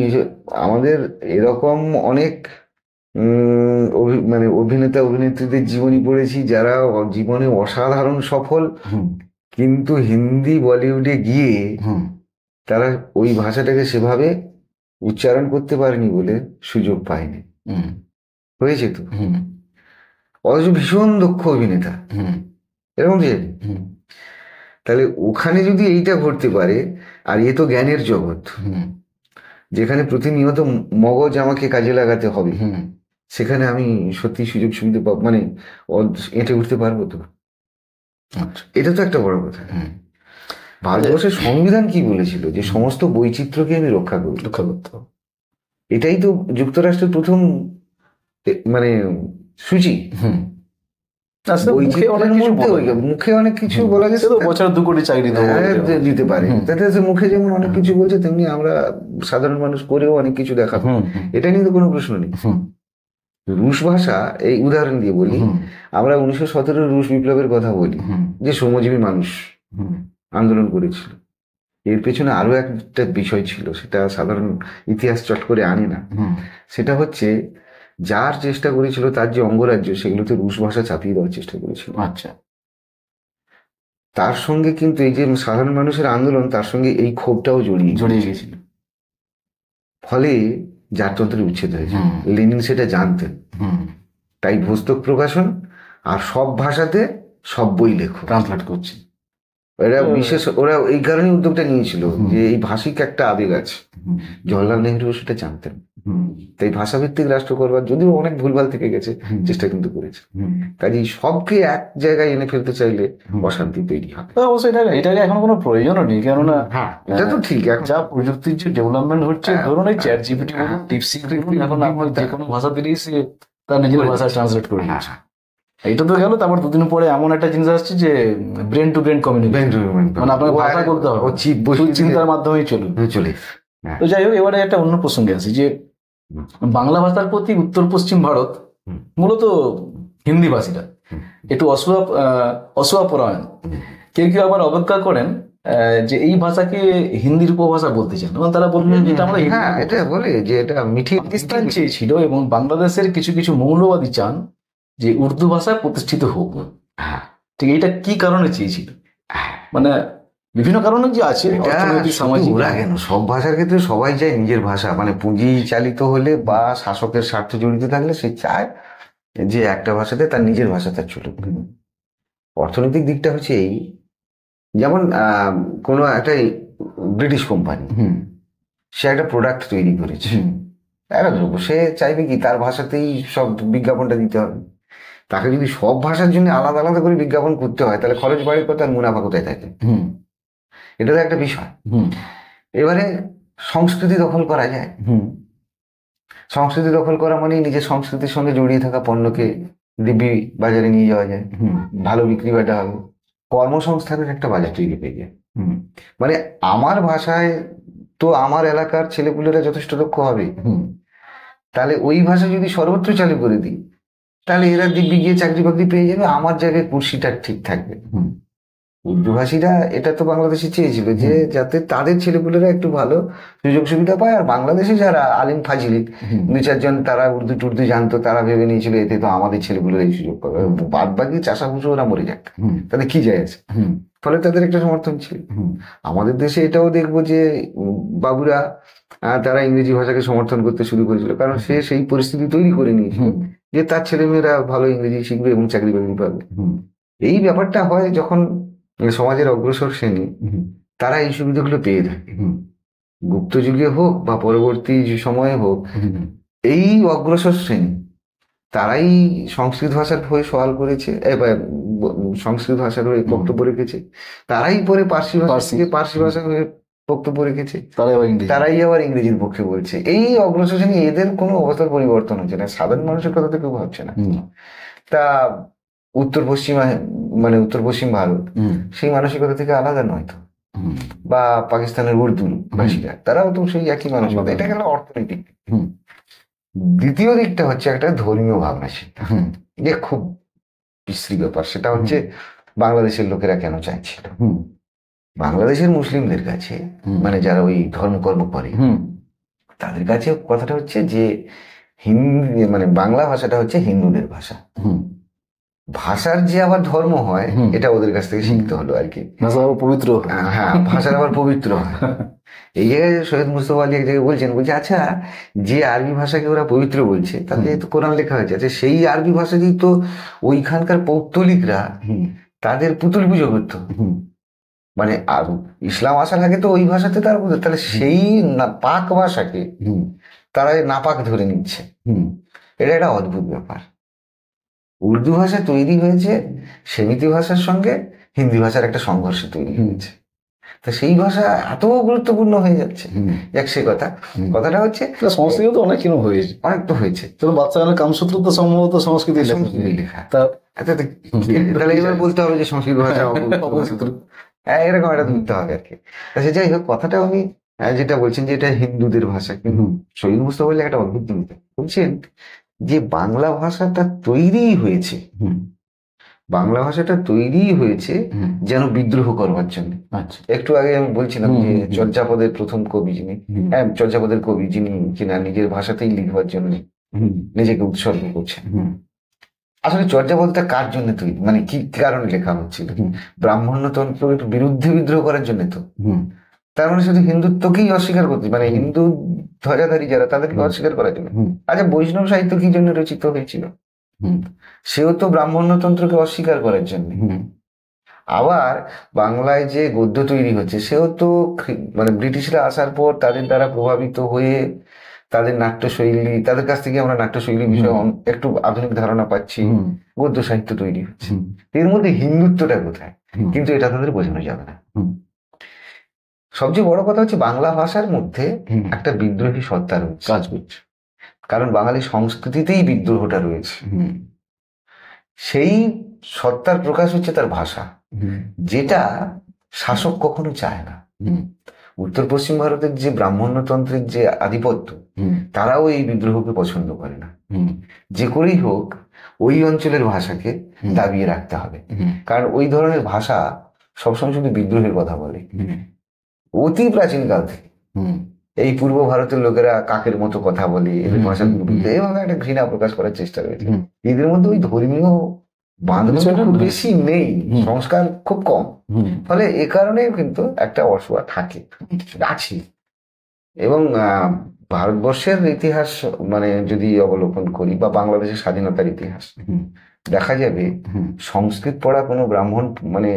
আমাদের এরকম অনেক মানে অভিনেতা অভিনেত্রীদের জীবনী পড়েছি যারা জীবনে অসাধারণ সফল, কিন্তু হিন্দি বলিউডে গিয়ে তারা ওই ভাষাটাকে সেভাবে উচ্চারণ করতে পারেনি বলে সুযোগ পায়নি। হয়েছে তো, অথচ ভীষণ দক্ষ অভিনেতা, এরকম যে। তাহলে ওখানে যদি এইটা ঘটতে পারে, আর এ তো জ্ঞানের জগৎ, যেখানে প্রতিনিয়ত মগজ আমাকে কাজে লাগাতে হবে, সেখানে আমি সত্যি সুযোগ সুবিধা মানে এঁটে উঠতে পারবো তো? এটা তো একটা বড় কথা। ভারতবর্ষের সংবিধান কি বলেছিল? যে সমস্ত বৈচিত্র্যকে আমি রক্ষা করতে হবে। এটাই তো যুক্তরাষ্ট্রের প্রথম মানে সূচি। মুখে অনেক কিছু বলা গেছে, বছর 2 কোটি চাকরি দিতে পারে, তাতে মুখে যেমন অনেক কিছু বলছে, তেমনি আমরা সাধারণ মানুষ করেও অনেক কিছু দেখাবো। এটা নিয়ে তো কোনো প্রশ্ন নেই। রুশ ভাষা, এই উদাহরণ দিয়ে বলি, আমরা 1917 রুশ বিপ্লবের কথা বলি, যে শ্রমজীবী মানুষ আন্দোলন করেছিল। এর পেছনে আরো একটা বিষয় ছিল, সেটা সাধারণ ইতিহাস চট করে আনে না। সেটা হচ্ছে, যার চেষ্টা করেছিল তার যে অঙ্গরাজ্য, সেগুলোতে রুশ ভাষা চাপিয়ে দেওয়ার চেষ্টা করেছিল। আচ্ছা, তার সঙ্গে কিন্তু এই যে সাধারণ মানুষের আন্দোলন, তার সঙ্গে এই ক্ষোভটাও জড়িয়ে গেছিল। ফলে জারতন্ত্রের উচ্ছেদ হয়েছে। লেনিন সেটা জানতেন, তাই পুস্তক প্রকাশন আর সব ভাষাতে সব বই লেখো, ট্রান্সলেট করছে। ওরা এই কারণে উদ্যোগটা নিয়েছিল যে এই ভাষিক একটা আবেগ আছে। জওয়াহরলাল নেহরু সেটা জানতেন, তাই ভাষাভিত্তিক রাষ্ট্র করবার, যদিও অনেক ভুলভাল থেকে গেছে, চেষ্টা কিন্তু করেছে। কাজেই সবকে এক জায়গায় এনে ফেলতে চাইলে অশান্তি তৈরি হবে। অবশ্যই এটাকে এখন কোনো প্রয়োজনও নেই, কেননা এটা তো ঠিক, যা প্রযুক্তির যে ডেভেলপমেন্ট হচ্ছে, ধরুন এই চ্যাট জিপিটি বলুন, ডিপসিক বলুন, এখন আমরা যে কোনো ভাষা দিলেই সে তার নিজের ভাষা ট্রান্সলেট করে দিচ্ছে। এটা তো গেল, তারপর 2 দিন পরে এমন একটা জিনিস আসছে যে ব্রেন টু ব্রেন কমিউনিকেশন, মানে আপনাকে ভাষা করতে হবে, চিন্তার মাধ্যমেই চলে। তো যাই হোক, এবারে একটা অন্য প্রসঙ্গে আসি, যে বাংলা ভাষার প্রতি উত্তর পশ্চিম ভারত, মূলত হিন্দিভাষীরা একটু অসুয়াপরায়ণ। কেউ কেউ আবার অবজ্ঞা করেন যে এই ভাষাকে হিন্দির উপভাষা বলতে চান, এবং তারা বলবেন যেটা আমরা এটা বলে যে এটা মিঠি। পাকিস্তান চেয়েছিল, এবং বাংলাদেশের কিছু কিছু মৌলবাদী চান যে উর্দু ভাষা প্রতিষ্ঠিত হোক। ঠিক, এটা কি কারণে চেয়েছিল? মানে বিভিন্ন কারণে যে আছে, সামাজিক। কেন সব ভাষার ক্ষেত্রে সবাই চায় নিজের ভাষা, মানে পুঁজি চালিত হলে বা শাসকের স্বার্থে জড়িত থাকলে সে চায় যে একটা ভাষাতে তার নিজের ভাষা তার চলুক। অর্থনৈতিক দিকটা হচ্ছে এই, যেমন কোনো একটা ব্রিটিশ কোম্পানি, সে একটা প্রোডাক্ট তৈরি করেছে, একটা দ্রব্য, সে চাইবে কি তার ভাষাতেই সব বিজ্ঞাপনটা দিতে হবে। তাকে যদি সব ভাষার জন্য আলাদা আলাদা করে বিজ্ঞাপন করতে হয়, তাহলে খরচ বাড়ে কোথায়, আর মুনাফা কোথায় থাকে? এটা তো একটা বিষয়। এবারে সংস্কৃতি দখল করা যায়। সংস্কৃতি দখল করা মানে নিজের সংস্কৃতির সঙ্গে জড়িয়ে থাকা পণ্যকে দিব্যি বাজারে নিয়ে যাওয়া যায়, ভালো বিক্রি বাটা হবে, কর্মসংস্থানের একটা বাজার তৈরি হয়ে যায়। মানে আমার ভাষায় তো আমার এলাকার ছেলেপুলেরা যথেষ্ট দক্ষ হবে, তাহলে ওই ভাষা যদি সর্বত্র চালু করে দিই, তাহলে এরা দিব্যি গিয়ে চাকরি বাকরি পেয়ে যাবে, আমার জায়গায় কুর্সিটা ঠিক থাকবে। উর্দুভাষীরা এটা তো বাংলাদেশে চেয়েছিল যে যাতে তাদের ছেলেপুলেরা একটু ভালো সুযোগ সুবিধা পায়, আর বাংলাদেশে যারা আলিম ফাজিল 2-4 জন তারা উর্দু টুর্দু জানতো, তারা ভেবে নিয়েছিল এতে তো আমাদের ছেলেপুলেরা এই সুযোগ পাবে, বাদ বাকি চাষাভুষো ওরা মরে যাক, তাদের কি যায় আছে। ফলে তাদের একটা সমর্থন ছিল। আমাদের দেশে এটাও দেখবো যে বাবুরা তারা ইংরেজি ভাষাকে সমর্থন করতে শুরু করেছিল, কারণ সে সেই পরিস্থিতি তৈরি করে নিয়েছিল যে তার ছেলেমেয়েরা ভালো ইংরেজি শিখবে এবং চাকরি বাকরি পাবে। হুম, এই ব্যাপারটা হয় যখন সমাজের অগ্রসর শ্রেণী হুম, তারা এই সুবিধাগুলো পেয়ে থাকে, হুম, গুপ্ত যুগে হোক বা পরবর্তী যে সময়ে হোক। হুম, এই অগ্রসর শ্রেণী তারাই সংস্কৃত ভাষার হয়ে সওয়াল করেছে, সংস্কৃত ভাষার হয়ে বক্তব্য রেখেছে। তারাই পরে পার্সি ভাষা পার্সি। থেকে পার্সি ভাষার হয়ে বক্তব্য রেখেছে। তারাই আবার ইংরেজি। তারাই আবার ইংরেজির পক্ষে বলছে। এই অগ্রসর শ্রেণী, এদের কোনো অবস্থার পরিবর্তন হচ্ছে না, সাধারণ মানুষের কথা তো কেউ ভাবছে না। হুম, তা উত্তর পশ্চিমা, মানে উত্তর পশ্চিম ভারত হুম, সেই মানসিকতা থেকে আলাদা নয় তো। হুম, বা পাকিস্তানের উর্দু ভাষীরা তারাও তো সেই একই মানসিকতা। আলাদা। এটা গেল অর্থনৈতিক। হুম, দ্বিতীয় দিকটা হচ্ছে একটা ধর্মীয় ভাবনা চিন্তা, হুম, যে খুব বিশ্রী ব্যাপার। সেটা হচ্ছে বাংলাদেশের লোকেরা কেন চাইছিল। হুম, বাংলাদেশের মুসলিমদের কাছে, হুম, মানে যারা ওই ধর্মকর্ম করে, হুম, তাদের কাছে কথাটা হচ্ছে যে হিন্দি, মানে বাংলা ভাষাটা হচ্ছে হিন্দুদের ভাষা। হুম, ভাষার যে আবার ধর্ম হয়, হুম। এটা ওদের কাছ থেকে শিখতে হলো আর কি। ভাষা আবার পবিত্র। হ্যাঁ, ভাষার আবার পবিত্র হয়। এই জায়গায় সৈয়দ মুস্তফা আলী এক জায়গায় বলছে আচ্ছা, যে আরবি ভাষাকে ওরা পবিত্র বলছে, তাতে তো কোরআন লেখা হয়েছে, আচ্ছা সেই আরবি ভাষা দিয়ে তো ওইখানকার পৌত্তলিকরা হুম, তাদের পুতুল পুজো করতো। হুম, মানে আর ইসলাম আসার আগে তো ওই ভাষাতে তার তাহলে সেই পাক ভাষাকে হুম, তারা নাপাক ধরে নিচ্ছে। হুম, এটা একটা অদ্ভুত ব্যাপার। উর্দু ভাষা তৈরি হয়েছে সেমিতি ভাষার সঙ্গে হিন্দি ভাষার একটা সংঘর্ষে তৈরি হয়েছে। তা সেই ভাষা এত গুরুত্বপূর্ণ হয়ে যাচ্ছে। হুম। যাক, সে কথা। কথাটা হচ্ছে এটা সংস্কৃত তো অনেক কিছু হয়েছে। অনেক তো হয়েছে। যেমন বাচ্চাদের কামসূত্র তো সম্ভবত সংস্কৃত সংস্কৃত লেখা। তা আচ্ছা, তাহলে এবার বলতে হবে যে সংস্কৃত ভাষা অপবিত্র। হ্যাঁ, এরকম একটা ধরতে হবে আর কি। আচ্ছা, যাই হোক, কথাটা উনি যেটা বলছেন যে এটা হিন্দুদের ভাষা, কিন্তু শহীদ মুস্তফা বললে একটা অদ্ভুত জিনিস বলছেন যে বাংলা ভাষাটা তৈরি হয়েছে, হুম, বাংলা ভাষাটা তৈরি হয়েছে হুম, যেন বিদ্রোহ করবার জন্য। আচ্ছা। একটু আগে আমি বলছিলাম হুম, যে হুম, হুম। চর্যাপদের প্রথম কবি যিনি, হুম, হ্যাঁ, চর্যাপদের কবি যিনি কিনা নিজের ভাষাতেই লিখবার জন্য হুম, নিজেকে উৎসর্গ করছেন। হুম, আসলে চর্যাপদটা কার জন্য তৈরি, মানে কি কারণে লেখা হচ্ছিল? হুম, ব্রাহ্মণ্যতন্ত্রের বিরুদ্ধে বিদ্রোহ করার জন্য তো। হুম, তার মানে শুধু হিন্দুত্বকেই অস্বীকার করতে, মানে হিন্দু ধ্বজাধারী যারা তাদেরকে অস্বীকার করার জন্য। হুম, আচ্ছা, বৈষ্ণব সাহিত্য কি জন্য রচিত হয়েছিল? হুম, সেও তো ব্রাহ্মণ্যতন্ত্রকে অস্বীকার করার জন্য। হুম, আবার বাংলায় যে গদ্য তৈরি হচ্ছে, সেও তো মানে ব্রিটিশরা আসার পর তাদের দ্বারা প্রভাবিত হয়ে তাদের নাট্যশৈলী, তাদের কাছ থেকে আমরা নাট্যশৈলী বিষয়ে একটু আধুনিক ধারণা পাচ্ছি, হুম, গদ্য সাহিত্য তৈরি হচ্ছে। হুম, এর মধ্যে হিন্দুত্বটা কোথায়? হুম, কিন্তু এটা তাদের বোঝানো যাবে না। হুম, সবচেয়ে বড় কথা হচ্ছে বাংলা ভাষার মধ্যে হুম। একটা বিদ্রোহী সত্তা রয়েছে, কাজ করছে। কারণ বাঙালি সংস্কৃতিতেই বিদ্রোহটা রয়েছে। হুম, সেই সত্তার প্রকাশ হচ্ছে তার ভাষা, হুম, যেটা শাসক কখনো চায় না। হুম, উত্তর পশ্চিম ভারতের যে ব্রাহ্মণ্যতন্ত্রের যে আধিপত্য, হুম, তারাও এই বিদ্রোহকে পছন্দ করে না। হুম, যে করেই হোক ওই অঞ্চলের ভাষাকে হুম। দাবিয়ে রাখতে হবে, হুম, কারণ ওই ধরনের ভাষা সবসময় শুধু বিদ্রোহের কথা বলে। হুম, অতি প্রাচীনকাল থেকে হুম, এই পূর্ব ভারতের লোকেরা কাকের মতো কথা বলে, এদের ভাষা এভাবে একটা ঘৃণা প্রকাশ করার চেষ্টা রয়েছে। হুম, এদের মধ্যে ওই ধর্মীয় বাঁধন খুব বেশি নেই, হুম। সংস্কার খুব কম। হুম, ফলে এ কারণেও কিন্তু একটা অসুয়া থাকে, আছে। এবং ভারতবর্ষের ইতিহাস মানে যদি অবলোকন করি, বা বাংলাদেশের স্বাধীনতার ইতিহাস, হুম, দেখা যাবে হুম, সংস্কৃত পড়া কোনো ব্রাহ্মণ, মানে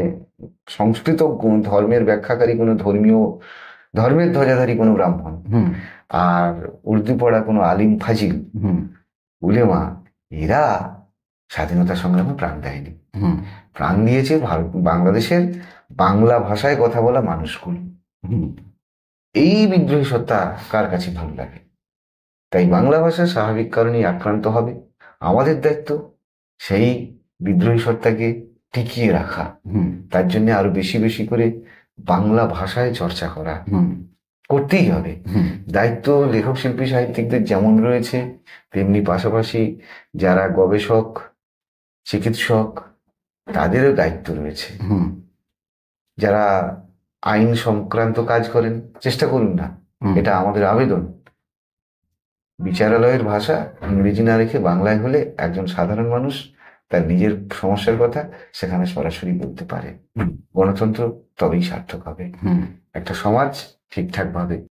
সংস্কৃত ধর্মের ব্যাখ্যাকারী কোনো ধর্মের ধ্বজাধারী কোনো ব্রাহ্মণ, হুম, আর উর্দু পড়া কোনো আলিম ফাজিল হুম, উলেমা, এরা স্বাধীনতা সংগ্রামে প্রাণ দেয়নি। হুম, প্রাণ দিয়েছে বাংলাদেশের বাংলা ভাষায় কথা বলা মানুষগুলো। হুম। এই বিদ্রোহী সত্তা কার কাছে ভালো লাগে? তাই বাংলা ভাষা স্বাভাবিক কারণেই আক্রান্ত হবে। আমাদের দায়িত্ব সেই বিদ্রোহী সত্তাকে টিকিয়ে রাখা। হুম, তার জন্য আরো বেশি বেশি করে বাংলা ভাষায় চর্চা করা হুম, করতেই হবে। হুম, দায়িত্ব লেখক শিল্পী সাহিত্যিকদের যেমন রয়েছে, তেমনি পাশাপাশি যারা গবেষক, চিকিৎসক, তাদেরও দায়িত্ব রয়েছে। হুম, যারা আইন সংক্রান্ত কাজ করেন, চেষ্টা করুন না, হুম। এটা আমাদের আবেদন, বিচারালয়ের ভাষা ইংরেজি না রেখে বাংলায় হলে একজন সাধারণ মানুষ তার নিজের সমস্যার কথা সেখানে সরাসরি বলতে পারে। হুম। গণতন্ত্র তবেই সার্থক হবে, হুম। একটা সমাজ ঠিকঠাক ভাবে